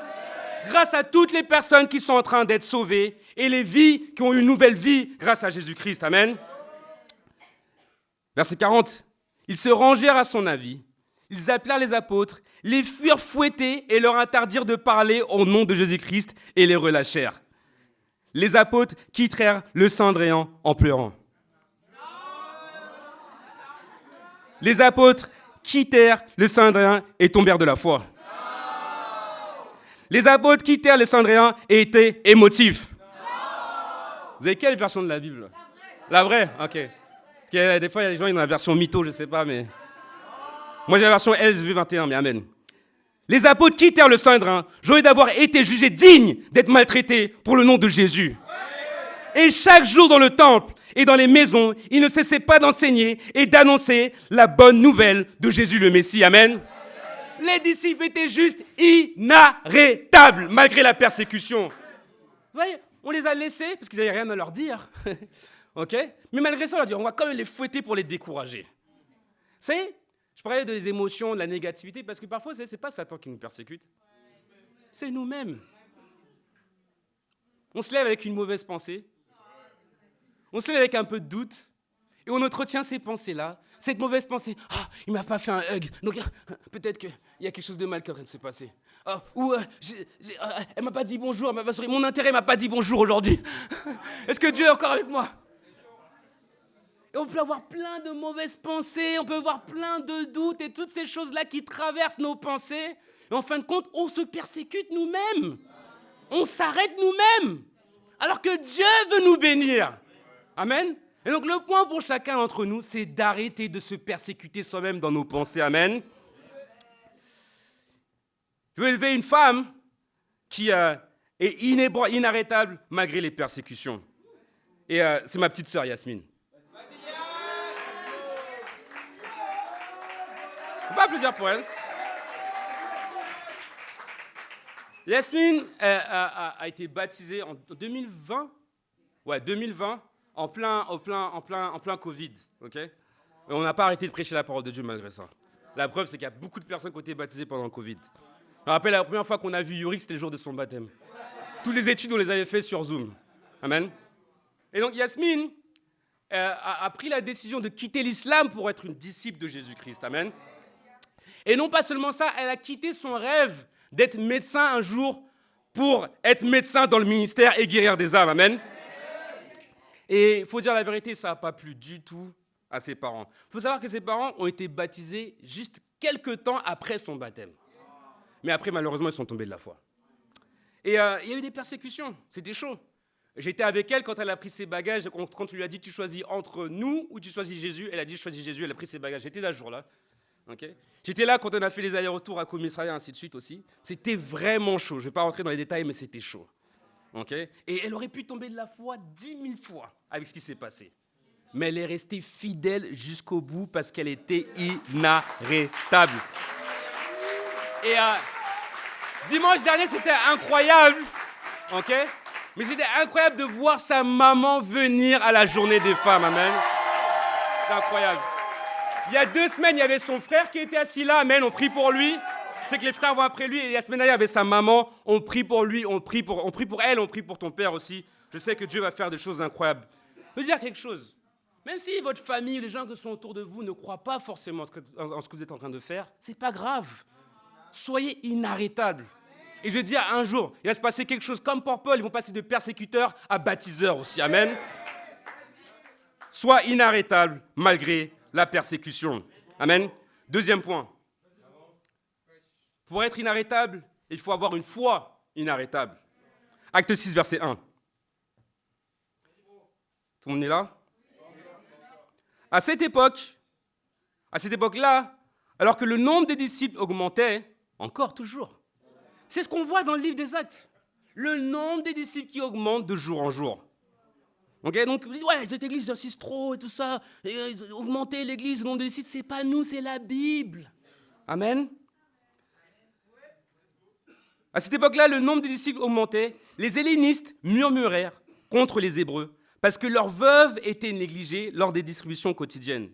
Grâce à toutes les personnes qui sont en train d'être sauvées et les vies qui ont une nouvelle vie grâce à Jésus-Christ. Amen. Verset 40. Ils se rangèrent à son avis. Ils appelèrent les apôtres, les firent fouetter et leur interdirent de parler au nom de Jésus-Christ et les relâchèrent. Les apôtres quittèrent le Sanhédrin en pleurant. Les apôtres quittèrent le Sanhédrin et tombèrent de la foi. Les apôtres quittèrent le Sanhédrin et étaient émotifs. Vous avez quelle version de la Bible? La vraie? Ok. Des fois, il y a des gens qui ont la version mytho, je ne sais pas, mais... Moi, j'ai la version LSV 21, mais amen. Les apôtres quittèrent le Sanhédrin, joyeux d'avoir été jugés dignes d'être maltraités pour le nom de Jésus. Et chaque jour dans le temple et dans les maisons, ils ne cessaient pas d'enseigner et d'annoncer la bonne nouvelle de Jésus le Messie. Amen. Les disciples étaient juste inarrêtables malgré la persécution. Vous voyez, on les a laissés parce qu'ils n'avaient rien à leur dire. Ok? Mais malgré ça, on leur dit, on va quand même les fouetter pour les décourager. Vous savez, je parlais des émotions, de la négativité, parce que parfois, ce n'est pas Satan qui nous persécute. C'est nous-mêmes. On se lève avec une mauvaise pensée. On se lève avec un peu de doute. Et on entretient ces pensées-là. Cette mauvaise pensée, « Ah, il ne m'a pas fait un hug. Donc, peut-être qu'il y a quelque chose de mal qui est en train de se passer. Ah, ou, elle ne m'a pas dit bonjour, elle m'a pas souri. Mon intérêt ne m'a pas dit bonjour aujourd'hui. Est-ce que Dieu est encore avec moi ?» Et on peut avoir plein de mauvaises pensées, on peut avoir plein de doutes et toutes ces choses-là qui traversent nos pensées. Et en fin de compte, on se persécute nous-mêmes. On s'arrête nous-mêmes. Alors que Dieu veut nous bénir. Amen. Et donc le point pour chacun d'entre nous, c'est d'arrêter de se persécuter soi-même dans nos pensées. Amen. Je veux élever une femme qui est inarrêtable malgré les persécutions. Et c'est ma petite sœur Yasmine. On va applaudir pour elle. Yasmine a été baptisée en 2020. Ouais, 2020, en plein Covid. Okay? Et on n'a pas arrêté de prêcher la parole de Dieu malgré ça. La preuve, c'est qu'il y a beaucoup de personnes qui ont été baptisées pendant le Covid. Je me rappelle la première fois qu'on a vu Yuri, c'était le jour de son baptême. Toutes les études, on les avait faites sur Zoom. Amen. Et donc Yasmine a pris la décision de quitter l'islam pour être une disciple de Jésus-Christ. Amen. Et non pas seulement ça, elle a quitté son rêve d'être médecin un jour pour être médecin dans le ministère et guérir des âmes. Amen. Et il faut dire la vérité, ça n'a pas plu du tout à ses parents. Il faut savoir que ses parents ont été baptisés juste quelques temps après son baptême. Mais après, malheureusement, ils sont tombés de la foi. Et il y a eu des persécutions, c'était chaud. J'étais avec elle quand elle a pris ses bagages, quand tu lui as dit, tu choisis entre nous ou tu choisis Jésus. Elle a dit, je choisis Jésus, elle a pris ses bagages. J'étais là ce jour-là. Okay. J'étais là quand on a fait les allers-retours à commissariat, ainsi de suite aussi. C'était vraiment chaud. Je ne vais pas rentrer dans les détails, mais c'était chaud. Okay. Et elle aurait pu tomber de la foi 10 000 fois avec ce qui s'est passé. Mais elle est restée fidèle jusqu'au bout parce qu'elle était inarrêtable. Et dimanche dernier, c'était incroyable. Okay. Mais c'était incroyable de voir sa maman venir à la journée des femmes. Amen. C'est incroyable. Il y a 2 semaines, il y avait son frère qui était assis là. Amen, on prie pour lui. Je sais que les frères vont après lui. Et la semaine dernière, il y avait sa maman. On prie pour lui, on prie pour elle, on prie pour ton père aussi. Je sais que Dieu va faire des choses incroyables. Je veux dire quelque chose. Même si votre famille, les gens qui sont autour de vous ne croient pas forcément en ce que vous êtes en train de faire, c'est pas grave. Soyez inarrêtables. Et je veux dire, un jour, il va se passer quelque chose comme pour Paul, ils vont passer de persécuteurs à baptiseurs aussi. Amen. Sois inarrêtable malgré la persécution. Amen. Deuxième point. Pour être inarrêtable, il faut avoir une foi inarrêtable. Acte 6, verset 1. Tout le monde est là? À cette époque-là, alors que le nombre des disciples augmentait, encore toujours. C'est ce qu'on voit dans le livre des Actes. Le nombre des disciples qui augmente de jour en jour. Okay, donc, vous dites, ouais, cette église insiste trop et tout ça. Et, augmenter l'église, le nombre de disciples, c'est pas nous, c'est la Bible. Amen. À cette époque-là, le nombre des disciples augmentait. Les hellénistes murmurèrent contre les Hébreux parce que leurs veuves étaient négligées lors des distributions quotidiennes.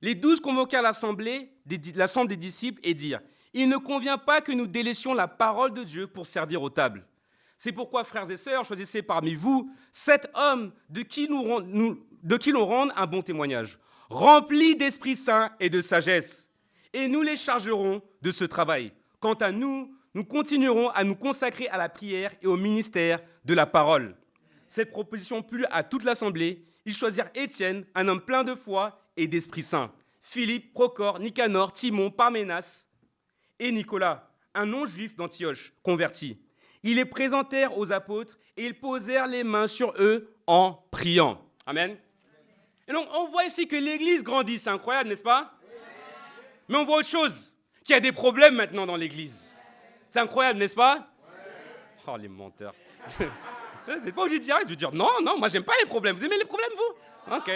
Les 12 convoquèrent l'assemble des disciples et dirent « Il ne convient pas que nous délaissions la parole de Dieu pour servir aux tables. C'est pourquoi, frères et sœurs, choisissez parmi vous 7 hommes de qui l'on rende un bon témoignage, remplis d'Esprit Saint et de sagesse, et nous les chargerons de ce travail. Quant à nous, nous continuerons à nous consacrer à la prière et au ministère de la parole. » Cette proposition plut à toute l'assemblée. Ils choisirent Étienne, un homme plein de foi et d'Esprit Saint, Philippe, Procor, Nicanor, Timon, Parménas et Nicolas, un non-juif d'Antioche, converti. Ils les présentèrent aux apôtres et ils posèrent les mains sur eux en priant. Amen. Et donc, on voit ici que l'Église grandit. C'est incroyable, n'est-ce pas? Mais on voit autre chose, qu'il y a des problèmes maintenant dans l'Église. C'est incroyable, n'est-ce pas? Oh, les menteurs. Vous n'êtes pas obligé de dire, je veux dire, non, moi, j'aime pas les problèmes. Vous aimez les problèmes, vous? Ok,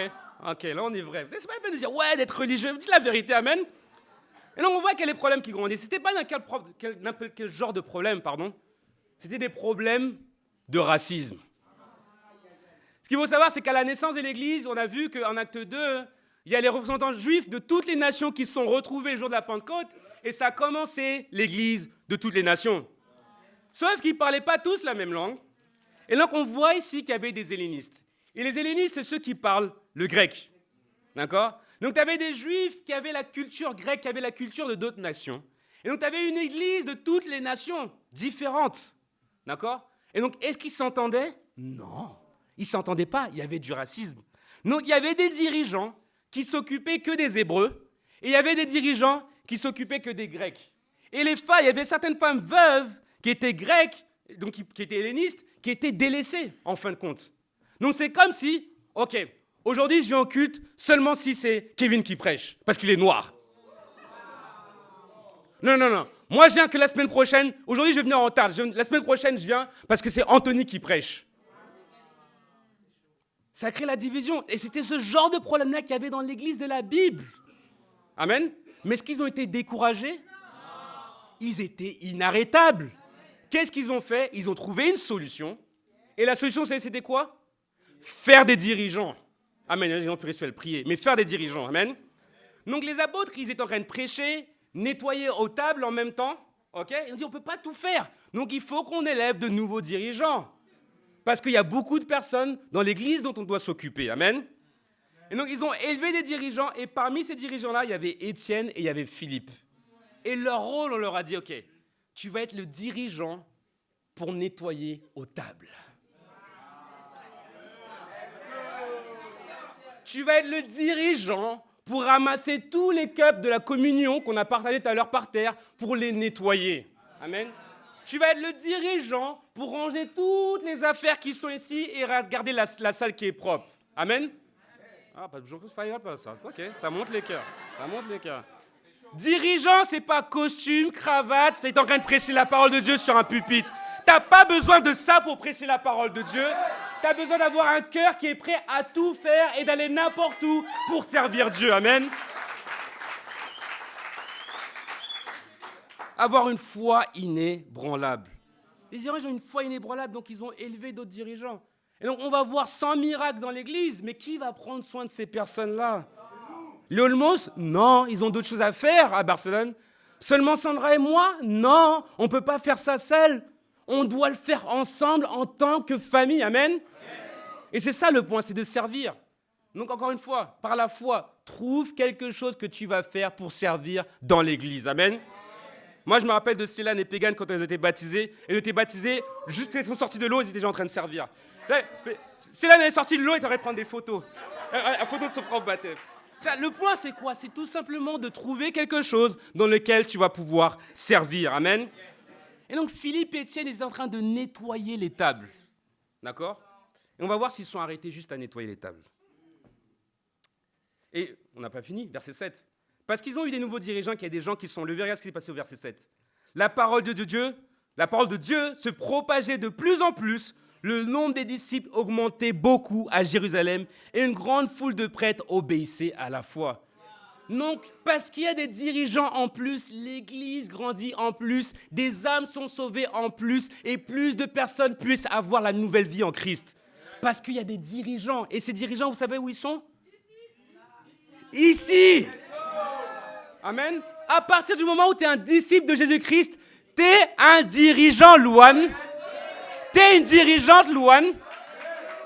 là, on est vrai. C'est pas la peine de dire, ouais, d'être religieux. Dites la vérité, amen. Et donc, on voit qu'il y a des problèmes qui grandissent. C'était pas n'importe quel genre de problème, pardon. C'était des problèmes de racisme. Ce qu'il faut savoir, c'est qu'à la naissance de l'Église, on a vu qu'en acte 2, il y a les représentants juifs de toutes les nations qui se sont retrouvés le jour de la Pentecôte, et ça a commencé l'Église de toutes les nations. Sauf qu'ils ne parlaient pas tous la même langue. Et donc, on voit ici qu'il y avait des hellénistes. Et les hellénistes, c'est ceux qui parlent le grec. D'accord? Donc, tu avais des juifs qui avaient la culture grecque, qui avaient la culture de d'autres nations. Et donc, tu avais une église de toutes les nations, différentes. D'accord? Et donc, est-ce qu'ils s'entendaient? Non. Ils ne s'entendaient pas. Il y avait du racisme. Donc, il y avait des dirigeants qui s'occupaient que des Hébreux. Et il y avait des dirigeants qui s'occupaient que des Grecs. Et les femmes, il y avait certaines femmes veuves qui étaient grecques, donc qui étaient hellénistes, qui étaient délaissés, en fin de compte. Donc c'est comme si, ok, aujourd'hui je viens au culte seulement si c'est Kevin qui prêche, parce qu'il est noir. Non. Moi je viens que la semaine prochaine, aujourd'hui je vais venir en retard, la semaine prochaine je viens parce que c'est Anthony qui prêche. Ça crée la division. Et c'était ce genre de problème-là qu'il y avait dans l'église de la Bible. Amen. Mais est-ce qu'ils ont été découragés? Ils étaient inarrêtables. Qu'est-ce qu'ils ont fait? Ils ont trouvé une solution. Et la solution, c'était quoi? Faire des dirigeants. Amen. Les gens spirituels, prier. Mais faire des dirigeants. Amen. Donc les apôtres, ils étaient en train de prêcher, nettoyer aux tables en même temps. Ok? Ils ont dit, on ne peut pas tout faire. Donc il faut qu'on élève de nouveaux dirigeants. Parce qu'il y a beaucoup de personnes dans l'église dont on doit s'occuper. Amen. Et donc ils ont élevé des dirigeants. Et parmi ces dirigeants-là, il y avait Étienne et il y avait Philippe. Et leur rôle, on leur a dit, ok, tu vas être le dirigeant pour nettoyer aux tables. Tu vas être le dirigeant pour ramasser tous les cups de la communion qu'on a partagés tout à l'heure par terre pour les nettoyer. Amen. Tu vas être le dirigeant pour ranger toutes les affaires qui sont ici et regarder la salle qui est propre. Amen. Ah, pas de ça. Ok, ça monte les cœurs. Dirigeant, c'est pas costume, cravate, c'est en train de prêcher la parole de Dieu sur un pupitre. T'as pas besoin de ça pour prêcher la parole de Dieu. T'as besoin d'avoir un cœur qui est prêt à tout faire et d'aller n'importe où pour servir Dieu. Amen. Avoir une foi inébranlable. Les dirigeants ont une foi inébranlable, donc ils ont élevé d'autres dirigeants. Et donc on va voir 100 miracles dans l'église, mais qui va prendre soin de ces personnes-là? Les Olmos? Non, ils ont d'autres choses à faire à Barcelone. Seulement Sandra et moi? Non, on ne peut pas faire ça seul. On doit le faire ensemble en tant que famille. Amen. Et c'est ça le point, c'est de servir. Donc encore une fois, par la foi, trouve quelque chose que tu vas faire pour servir dans l'église. Amen. Moi, je me rappelle de Céline et Pégan quand elles étaient baptisées. Elles étaient baptisées, juste quand elles sont sorties de l'eau, elles étaient déjà en train de servir. Céline est sortie de l'eau et elle est en train de prendre des photos. Une photo de son propre baptême. Le point, c'est quoi? C'est tout simplement de trouver quelque chose dans lequel tu vas pouvoir servir. Amen. Et donc, Philippe et Étienne, ils étaient en train de nettoyer les tables. D'accord? Et on va voir s'ils sont arrêtés juste à nettoyer les tables. Et on n'a pas fini, verset 7. Parce qu'ils ont eu des nouveaux dirigeants, qu'il y a des gens qui sont levés. Regarde ce qui s'est passé au verset 7. La parole de Dieu se propageait de plus en plus. Le nombre des disciples augmentait beaucoup à Jérusalem et une grande foule de prêtres obéissait à la foi. Donc, parce qu'il y a des dirigeants en plus, l'Église grandit en plus, des âmes sont sauvées en plus et plus de personnes puissent avoir la nouvelle vie en Christ. Parce qu'il y a des dirigeants. Et ces dirigeants, vous savez où ils sont? Ici. Amen. À partir du moment où tu es un disciple de Jésus-Christ, tu es un dirigeant, Louane. Tu es une dirigeante, Louane.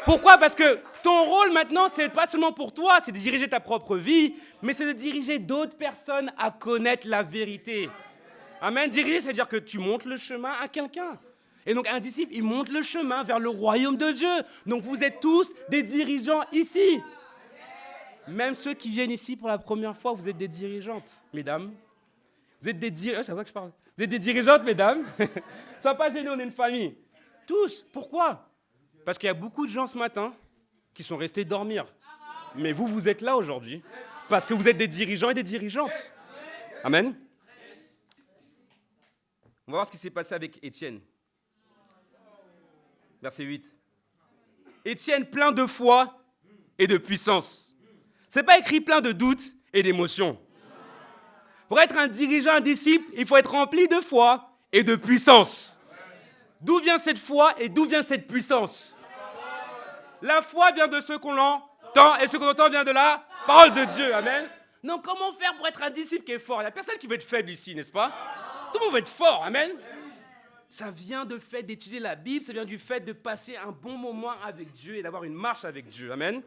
Pourquoi? Parce que ton rôle maintenant, c'est pas seulement pour toi, c'est de diriger ta propre vie, mais c'est de diriger d'autres personnes à connaître la vérité. Amen. Diriger, c'est-à-dire que tu montres le chemin à quelqu'un. Et donc un disciple, il monte le chemin vers le royaume de Dieu. Donc vous êtes tous des dirigeants ici. Même ceux qui viennent ici pour la première fois, vous êtes des dirigeantes, mesdames. Vous êtes des dirigeantes, c'est vrai que je parle. Vous êtes des dirigeantes, mesdames. Sois pas gênés, on est une famille. Tous. Pourquoi? Parce qu'il y a beaucoup de gens ce matin qui sont restés dormir. Mais vous, vous êtes là aujourd'hui parce que vous êtes des dirigeants et des dirigeantes. Amen. On va voir ce qui s'est passé avec Étienne. Verset 8. Étienne plein de foi et de puissance. C'est pas écrit plein de doutes et d'émotions. Pour être un dirigeant, un disciple, il faut être rempli de foi et de puissance. D'où vient cette foi et d'où vient cette puissance? La foi vient de ce qu'on entend et ce qu'on entend vient de la parole de Dieu. Amen. Donc comment faire pour être un disciple qui est fort? Il n'y a personne qui veut être faible ici, n'est-ce pas? Tout le monde veut être fort. Amen. Ça vient du fait d'étudier la Bible, ça vient du fait de passer un bon moment avec Dieu et d'avoir une marche avec Dieu. Amen.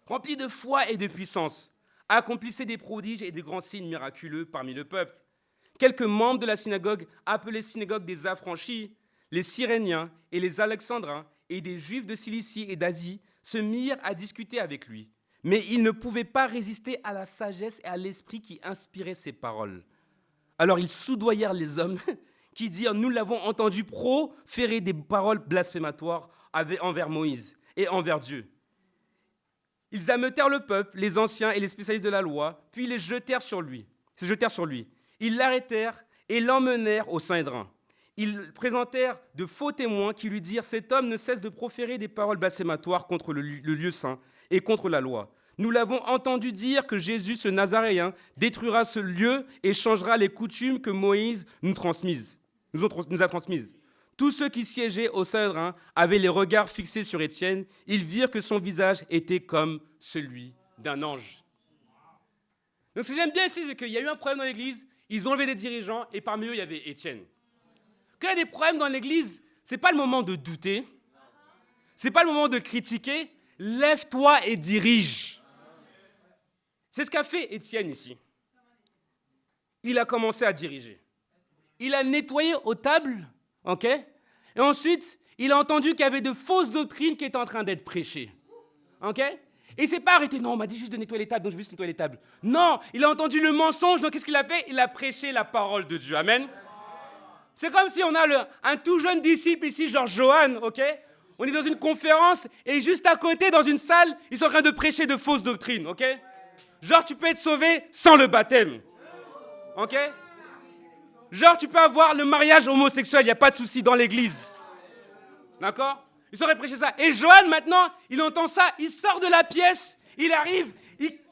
Rempli de foi et de puissance, accomplissait des prodiges et des grands signes miraculeux parmi le peuple. Quelques membres de la synagogue, appelée synagogue des affranchis, les Cyréniens et les Alexandrins et des Juifs de Cilicie et d'Asie se mirent à discuter avec lui. Mais ils ne pouvaient pas résister à la sagesse et à l'esprit qui inspirait ces paroles. Alors ils soudoyèrent les hommes qui dirent « Nous l'avons entendu proférer des paroles blasphématoires envers Moïse et envers Dieu. » Ils ameutèrent le peuple, les anciens et les spécialistes de la loi, puis se jetèrent sur lui. Ils l'arrêtèrent et l'emmenèrent au Sanhédrin. Ils présentèrent de faux témoins qui lui dirent « Cet homme ne cesse de proférer des paroles blasphématoires contre le lieu saint et contre la loi. Nous l'avons entendu dire que Jésus, ce Nazaréen, détruira ce lieu et changera les coutumes que Moïse nous a transmises. » Tous ceux qui siégeaient au Sanhédrin avaient les regards fixés sur Étienne. Ils virent que son visage était comme celui d'un ange. Donc ce que j'aime bien ici, c'est qu'il y a eu un problème dans l'église, ils ont enlevé des dirigeants et parmi eux, il y avait Étienne. Quand il y a des problèmes dans l'église, ce n'est pas le moment de douter, ce n'est pas le moment de critiquer, lève-toi et dirige. C'est ce qu'a fait Étienne ici. Il a commencé à diriger. Il a nettoyé aux tables, ok? Et ensuite, il a entendu qu'il y avait de fausses doctrines qui étaient en train d'être prêchées. Ok? Et il ne s'est pas arrêté. Non, on m'a dit juste de nettoyer les tables, donc je vais juste nettoyer les tables. Non, il a entendu le mensonge, donc qu'est-ce qu'il a fait? Il a prêché la parole de Dieu. Amen. C'est comme si on a un tout jeune disciple ici, genre Johan, ok? On est dans une conférence et juste à côté, dans une salle, ils sont en train de prêcher de fausses doctrines, ok? Genre, tu peux être sauvé sans le baptême. Ok? Genre, tu peux avoir le mariage homosexuel, il n'y a pas de souci dans l'église. D'accord? Ils auraient prêché ça. Et Johan, maintenant, il entend ça, il sort de la pièce, il arrive,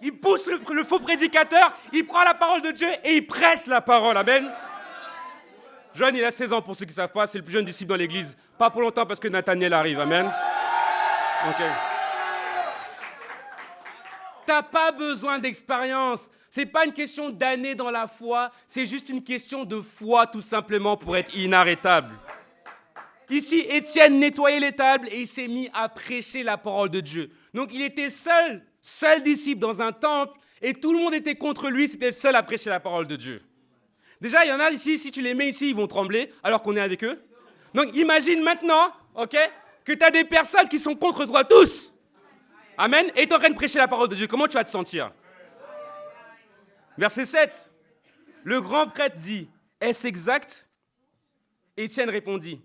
il pousse le faux prédicateur, il prend la parole de Dieu et il prêche la parole. Amen. Johan, il a 16 ans, pour ceux qui ne savent pas, c'est le plus jeune disciple dans l'église. Pas pour longtemps parce que Nathaniel arrive. Amen. Ok. T'as pas besoin d'expérience. C'est pas une question d'années dans la foi, c'est juste une question de foi tout simplement pour être inarrêtable. Ici, Étienne nettoyait les tables et il s'est mis à prêcher la parole de Dieu. Donc il était seul disciple dans un temple et tout le monde était contre lui, c'était seul à prêcher la parole de Dieu. Déjà, il y en a ici, si tu les mets ici, ils vont trembler alors qu'on est avec eux. Donc imagine maintenant, ok, que tu as des personnes qui sont contre toi tous. Amen. Et tu es en train de prêcher la parole de Dieu. Comment tu vas te sentir? Verset 7. Le grand prêtre dit, est-ce exact? Étienne répondit,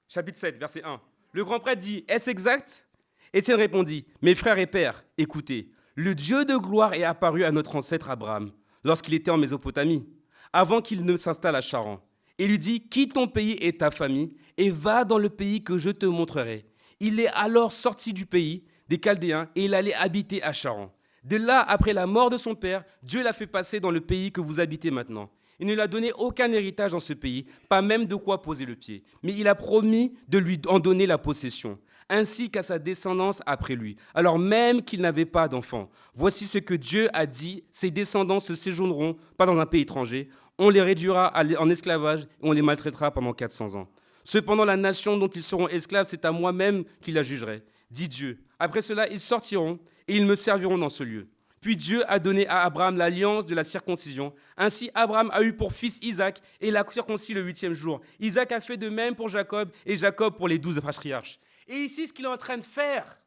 chapitre 7, verset 1. Le grand prêtre dit, est-ce exact? Étienne répondit, mes frères et pères, écoutez, le Dieu de gloire est apparu à notre ancêtre Abraham lorsqu'il était en Mésopotamie, avant qu'il ne s'installe à Charan. Et lui dit, quitte ton pays et ta famille et va dans le pays que je te montrerai. Il est alors sorti du pays des Chaldéens et il allait habiter à Charan. De là, après la mort de son père, Dieu l'a fait passer dans le pays que vous habitez maintenant. Il ne lui a donné aucun héritage dans ce pays, pas même de quoi poser le pied. Mais il a promis de lui en donner la possession, ainsi qu'à sa descendance après lui, alors même qu'il n'avait pas d'enfant. Voici ce que Dieu a dit, ses descendants se séjourneront pas dans un pays étranger, on les réduira en esclavage et on les maltraitera pendant 400 ans. Cependant, la nation dont ils seront esclaves, c'est à moi-même qui la jugerai, dit Dieu. Après cela, ils sortiront et ils me serviront dans ce lieu. Puis Dieu a donné à Abraham l'alliance de la circoncision. Ainsi, Abraham a eu pour fils Isaac et l'a circoncis le 8e jour. Isaac a fait de même pour Jacob et Jacob pour les 12 patriarches. Et ici, ce qu'il est en train de faire,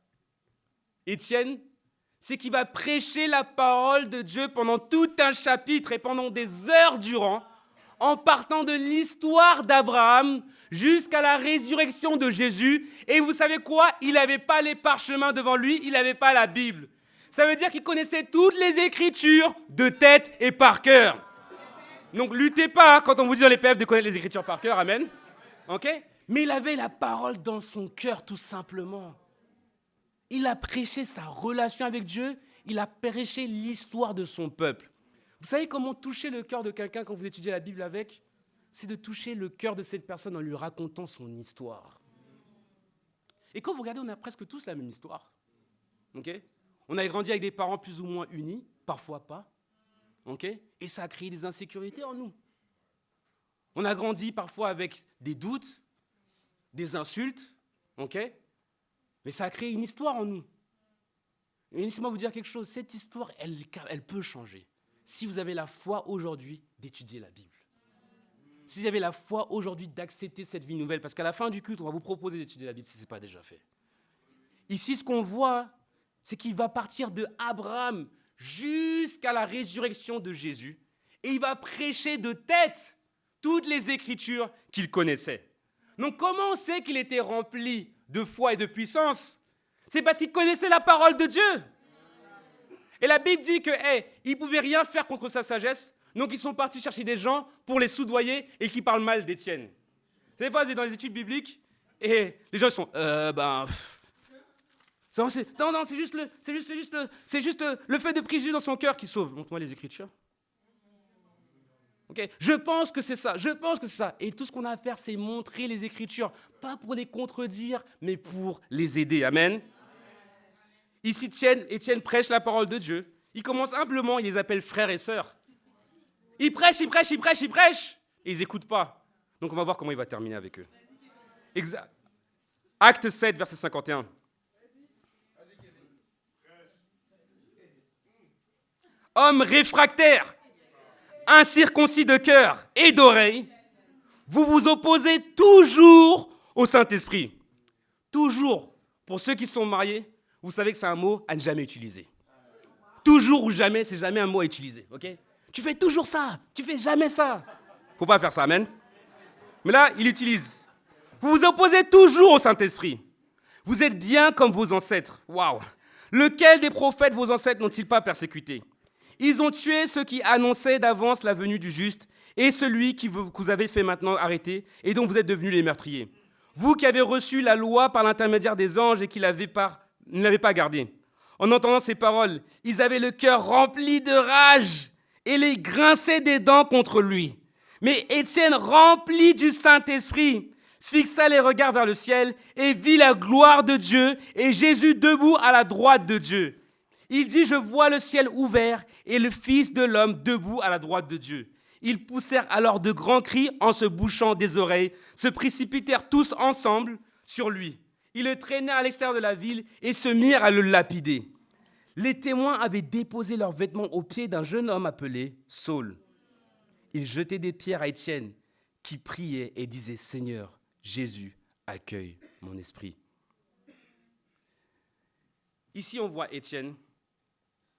Étienne, c'est qu'il va prêcher la parole de Dieu pendant tout un chapitre et pendant des heures durant, en partant de l'histoire d'Abraham jusqu'à la résurrection de Jésus. Et vous savez quoi? Il n'avait pas les parchemins devant lui, il n'avait pas la Bible. Ça veut dire qu'il connaissait toutes les Écritures de tête et par cœur. Donc, luttez pas quand on vous dit dans les PF de connaître les Écritures par cœur, amen. Ok? Mais il avait la parole dans son cœur, tout simplement. Il a prêché sa relation avec Dieu, il a prêché l'histoire de son peuple. Vous savez comment toucher le cœur de quelqu'un quand vous étudiez la Bible avec? C'est de toucher le cœur de cette personne en lui racontant son histoire. Et quand vous regardez, on a presque tous la même histoire. Ok? On a grandi avec des parents plus ou moins unis, parfois pas. Okay? Et ça a créé des insécurités en nous. On a grandi parfois avec des doutes, des insultes, okay? Mais ça a créé une histoire en nous. Et laissez-moi vous dire quelque chose, cette histoire, elle peut changer. Si vous avez la foi aujourd'hui d'étudier la Bible. Si vous avez la foi aujourd'hui d'accepter cette vie nouvelle, parce qu'à la fin du culte, on va vous proposer d'étudier la Bible si ce n'est pas déjà fait. Ici, ce qu'on voit, c'est qu'il va partir de Abraham jusqu'à la résurrection de Jésus et il va prêcher de tête toutes les Écritures qu'il connaissait. Donc comment on sait qu'il était rempli de foi et de puissance? C'est parce qu'il connaissait la parole de Dieu. Et la Bible dit qu'ils ne pouvaient rien faire contre sa sagesse, donc ils sont partis chercher des gens pour les soudoyer et qui parlent mal d'Étienne. Vous savez, vous êtes dans les études bibliques et les gens sont non, c'est juste le fait de prier Jésus dans son cœur qui sauve. Montre-moi les Écritures. Okay. Je pense que c'est ça. Et tout ce qu'on a à faire, c'est montrer les Écritures. Pas pour les contredire, mais pour les aider. Amen. Ici, Étienne prêche la parole de Dieu. Il commence humblement, il les appelle frères et sœurs. Il prêche. Et ils n'écoutent pas. Donc on va voir comment il va terminer avec eux. Acte 7, verset 51. Hommes réfractaires, incirconcis de cœur et d'oreille, vous vous opposez toujours au Saint-Esprit. Toujours. Pour ceux qui sont mariés, vous savez que c'est un mot à ne jamais utiliser. Toujours ou jamais, c'est jamais un mot à utiliser. Okay? Tu fais toujours ça, tu fais jamais ça. Faut pas faire ça, amen. Mais là, il utilise. Vous vous opposez toujours au Saint-Esprit. Vous êtes bien comme vos ancêtres. Waouh. Lequel des prophètes vos ancêtres n'ont-ils pas persécuté? Ils ont tué ceux qui annonçaient d'avance la venue du juste et celui que vous avez fait maintenant arrêter et dont vous êtes devenus les meurtriers. Vous qui avez reçu la loi par l'intermédiaire des anges et qui ne l'avez pas gardée. En entendant ces paroles, ils avaient le cœur rempli de rage et les grinçaient des dents contre lui. Mais Étienne, rempli du Saint-Esprit, fixa les regards vers le ciel et vit la gloire de Dieu et Jésus debout à la droite de Dieu. Il dit, je vois le ciel ouvert et le Fils de l'homme debout à la droite de Dieu. Ils poussèrent alors de grands cris en se bouchant des oreilles, se précipitèrent tous ensemble sur lui. Ils le traînèrent à l'extérieur de la ville et se mirent à le lapider. Les témoins avaient déposé leurs vêtements aux pieds d'un jeune homme appelé Saul. Ils jetaient des pierres à Étienne, qui priait et disait « Seigneur, Jésus, accueille mon esprit. » Ici, on voit Étienne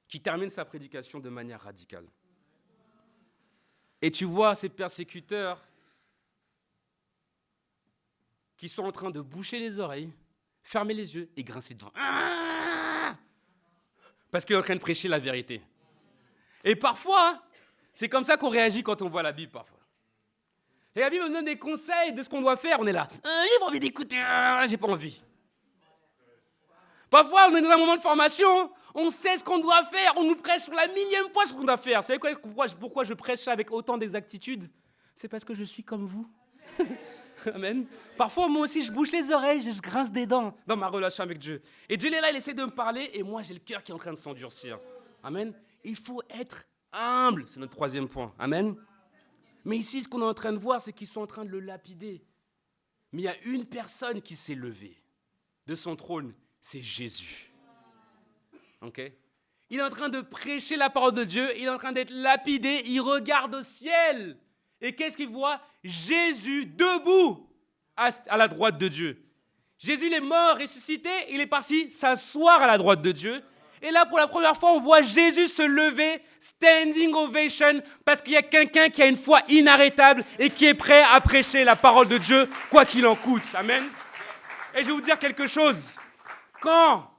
qui termine sa prédication de manière radicale. Et tu vois ces persécuteurs qui sont en train de boucher les oreilles, fermer les yeux et grincer de dents. Parce qu'il est en train de prêcher la vérité. Et parfois, c'est comme ça qu'on réagit quand on voit la Bible parfois. Et la Bible nous donne des conseils de ce qu'on doit faire. On est là, j'ai pas envie d'écouter, j'ai pas envie. Parfois, on est dans un moment de formation, on sait ce qu'on doit faire, on nous prêche sur la millième fois ce qu'on doit faire. Vous savez pourquoi je prêche ça avec autant d'exactitude? C'est parce que je suis comme vous. Amen. Parfois, moi aussi, je bouche les oreilles, je grince des dents dans ma relation avec Dieu. Et Dieu est là, il essaie de me parler, et moi, j'ai le cœur qui est en train de s'endurcir. Amen. Il faut être humble, c'est notre troisième point. Amen. Mais ici, ce qu'on est en train de voir, c'est qu'ils sont en train de le lapider. Mais il y a une personne qui s'est levée de son trône, c'est Jésus. Okay? Il est en train de prêcher la parole de Dieu, il est en train d'être lapidé, il regarde au ciel. Et qu'est-ce qu'il voit? Jésus debout à la droite de Dieu. Jésus il est mort, ressuscité, il est parti s'asseoir à la droite de Dieu. Et là, pour la première fois, on voit Jésus se lever, standing ovation, parce qu'il y a quelqu'un qui a une foi inarrêtable et qui est prêt à prêcher la parole de Dieu, quoi qu'il en coûte. Amen. Et je vais vous dire quelque chose. Quand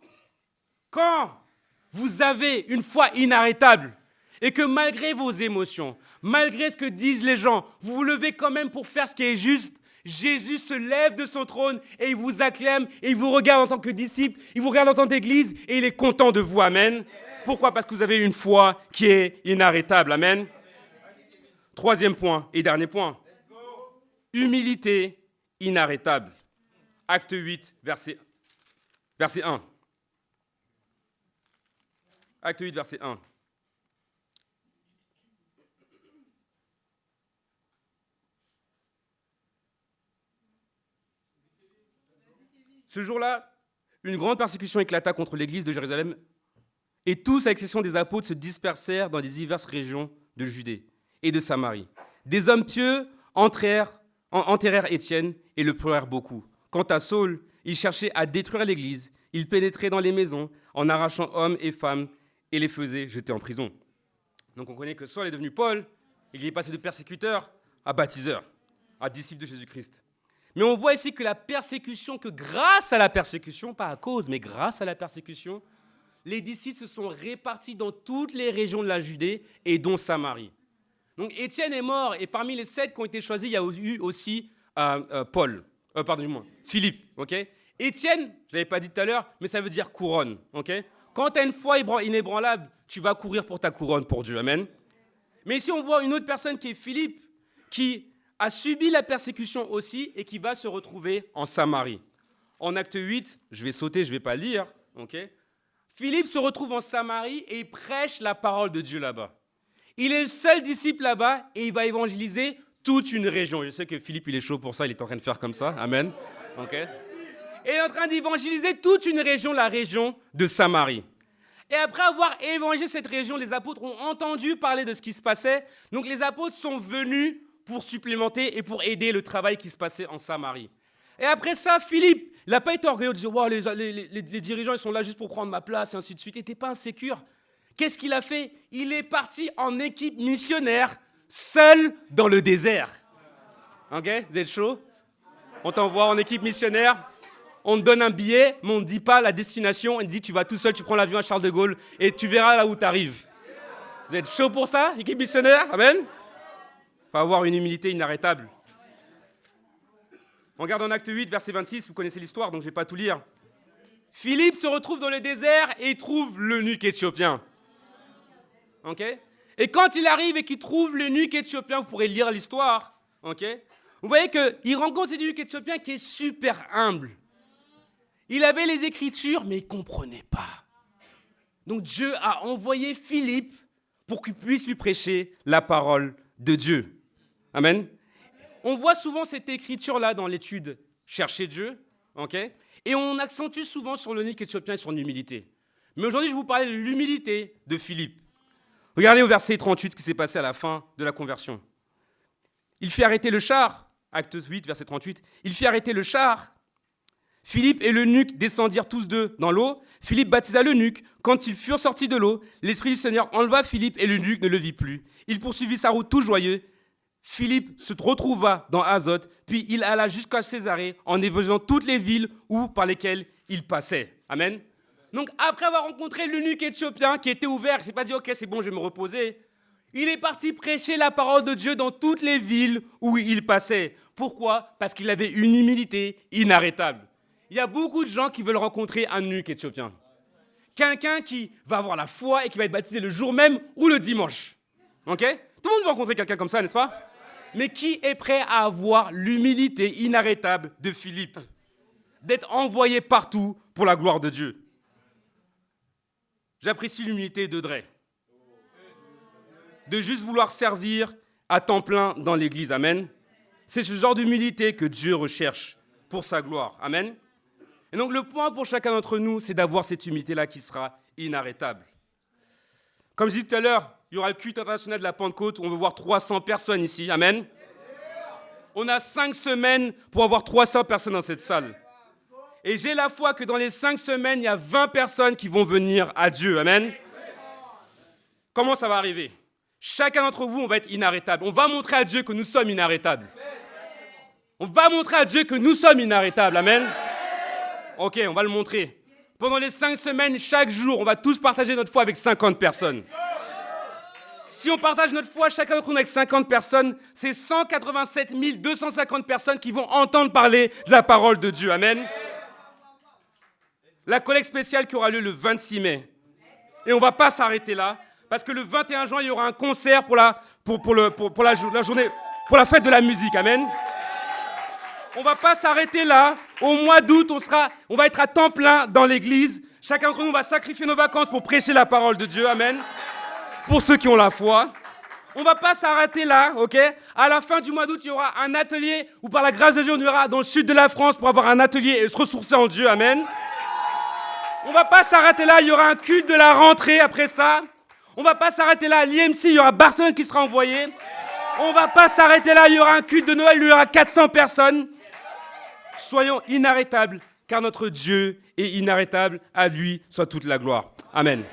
vous avez une foi inarrêtable et que malgré vos émotions, malgré ce que disent les gens, vous vous levez quand même pour faire ce qui est juste, Jésus se lève de son trône et il vous acclame et il vous regarde en tant que disciple, il vous regarde en tant qu'église et il est content de vous. Amen. Pourquoi? Parce que vous avez une foi qui est inarrêtable. Amen. Troisième point et dernier point. Humilité inarrêtable. Acte 8, verset 1. Acte 8, verset 1. Ce jour-là, une grande persécution éclata contre l'église de Jérusalem et tous, à l'exception des apôtres, se dispersèrent dans les diverses régions de Judée et de Samarie. Des hommes pieux enterrèrent Étienne et le pleurèrent beaucoup. Quant à Saul, il cherchait à détruire l'église. Il pénétrait dans les maisons en arrachant hommes et femmes et les faisait jeter en prison. Donc on connaît que Saul est devenu Paul et qu'il est passé de persécuteur à baptiseur, à disciple de Jésus-Christ. Mais on voit ici que la persécution, que grâce à la persécution, pas à cause, mais grâce à la persécution, les disciples se sont répartis dans toutes les régions de la Judée et dont Samarie. Donc Étienne est mort et parmi les 7 qui ont été choisis, il y a eu aussi Philippe. Okay? Étienne, je ne l'avais pas dit tout à l'heure, mais ça veut dire couronne. Okay? Quand tu as une foi inébranlable, tu vas courir pour ta couronne pour Dieu. Amen. Mais ici, on voit une autre personne qui est Philippe, qui a subi la persécution aussi et qui va se retrouver en Samarie. En acte 8, je vais sauter, je ne vais pas lire. Okay? Philippe se retrouve en Samarie et il prêche la parole de Dieu là-bas. Il est le seul disciple là-bas et il va évangéliser toute une région. Je sais que Philippe, il est chaud pour ça, il est en train de faire comme ça. Amen. Okay? Et il est en train d'évangéliser toute une région, la région de Samarie. Et après avoir évangélisé cette région, les apôtres ont entendu parler de ce qui se passait. Donc les apôtres sont venus pour supplémenter et pour aider le travail qui se passait en Samarie. Et après ça, Philippe, il n'a pas été orgueilleux de dire wow, les dirigeants ils sont là juste pour prendre ma place et ainsi de suite. Il n'était pas insécure. Qu'est-ce qu'il a fait? Il est parti en équipe missionnaire, seul dans le désert. Ok? Vous êtes chaud? On t'envoie en équipe missionnaire. On te donne un billet, mais on ne dit pas la destination. On te dit tu vas tout seul, tu prends l'avion à Charles de Gaulle et tu verras là où tu arrives. Vous êtes chaud pour ça, équipe missionnaire? Amen. Il faut avoir une humilité inarrêtable. On regarde en acte 8, verset 26, vous connaissez l'histoire, donc je ne vais pas tout lire. Philippe se retrouve dans le désert et il trouve l'eunuque éthiopien. Okay? Et quand il arrive et qu'il trouve l'eunuque éthiopien, vous pourrez lire l'histoire. Okay? Vous voyez qu'il rencontre cet eunuque éthiopien qui est super humble. Il avait les Écritures, mais il ne comprenait pas. Donc Dieu a envoyé Philippe pour qu'il puisse lui prêcher la parole de Dieu. Amen. On voit souvent cette écriture-là dans l'étude « Chercher Dieu », ok? Et on accentue souvent sur l'eunuque éthiopien et sur l'humilité. Mais aujourd'hui, je vais vous parler de l'humilité de Philippe. Regardez au verset 38 ce qui s'est passé à la fin de la conversion. Il fit arrêter le char, acte 8, verset 38, il fit arrêter le char. Philippe et l'eunuque descendirent tous deux dans l'eau. Philippe baptisa l'eunuque. Quand ils furent sortis de l'eau, l'Esprit du Seigneur enleva Philippe et l'eunuque ne le vit plus. Il poursuivit sa route tout joyeux. Philippe se retrouva dans Azote, puis il alla jusqu'à Césarée en évoquant toutes les villes par lesquelles il passait. Amen. Donc après avoir rencontré l'eunuque éthiopien qui était ouvert, il ne s'est pas dit « Ok, c'est bon, je vais me reposer ». Il est parti prêcher la parole de Dieu dans toutes les villes où il passait. Pourquoi? Parce qu'il avait une humilité inarrêtable. Il y a beaucoup de gens qui veulent rencontrer un eunuque éthiopien. Quelqu'un qui va avoir la foi et qui va être baptisé le jour même ou le dimanche. Ok? Tout le monde veut rencontrer quelqu'un comme ça, n'est-ce pas? Mais qui est prêt à avoir l'humilité inarrêtable de Philippe? D'être envoyé partout pour la gloire de Dieu. J'apprécie l'humilité d'Audrey. De juste vouloir servir à temps plein dans l'église. Amen. C'est ce genre d'humilité que Dieu recherche pour sa gloire. Amen. Et donc le point pour chacun d'entre nous, c'est d'avoir cette humilité-là qui sera inarrêtable. Comme je disais tout à l'heure, il y aura le culte international de la Pentecôte où on veut voir 300 personnes ici. Amen. On a 5 semaines pour avoir 300 personnes dans cette salle. Et j'ai la foi que dans les 5 semaines, il y a 20 personnes qui vont venir à Dieu. Amen. Comment ça va arriver? Chacun d'entre vous, on va être inarrêtable. On va montrer à Dieu que nous sommes inarrêtables. On va montrer à Dieu que nous sommes inarrêtables. Amen. Ok, on va le montrer. Pendant les 5 semaines, chaque jour, on va tous partager notre foi avec 50 personnes. Si on partage notre foi, chacun d'entre nous avec 50 personnes, c'est 187 250 personnes qui vont entendre parler de la parole de Dieu. Amen. La collecte spéciale qui aura lieu le 26 mai. Et on ne va pas s'arrêter là, parce que le 21 juin, il y aura un concert pour la journée, pour la fête de la musique. Amen. On ne va pas s'arrêter là. Au mois d'août, on va être à temps plein dans l'église. Chacun d'entre nous va sacrifier nos vacances pour prêcher la parole de Dieu. Amen. Pour ceux qui ont la foi. On ne va pas s'arrêter là, ok? À la fin du mois d'août, il y aura un atelier où par la grâce de Dieu, on ira dans le sud de la France pour avoir un atelier et se ressourcer en Dieu. Amen. On ne va pas s'arrêter là. Il y aura un culte de la rentrée après ça. On ne va pas s'arrêter là. À l'IMC, il y aura Barcelone qui sera envoyé. On ne va pas s'arrêter là. Il y aura un culte de Noël, il y aura 400 personnes. Soyons inarrêtables, car notre Dieu est inarrêtable. À lui soit toute la gloire. Amen.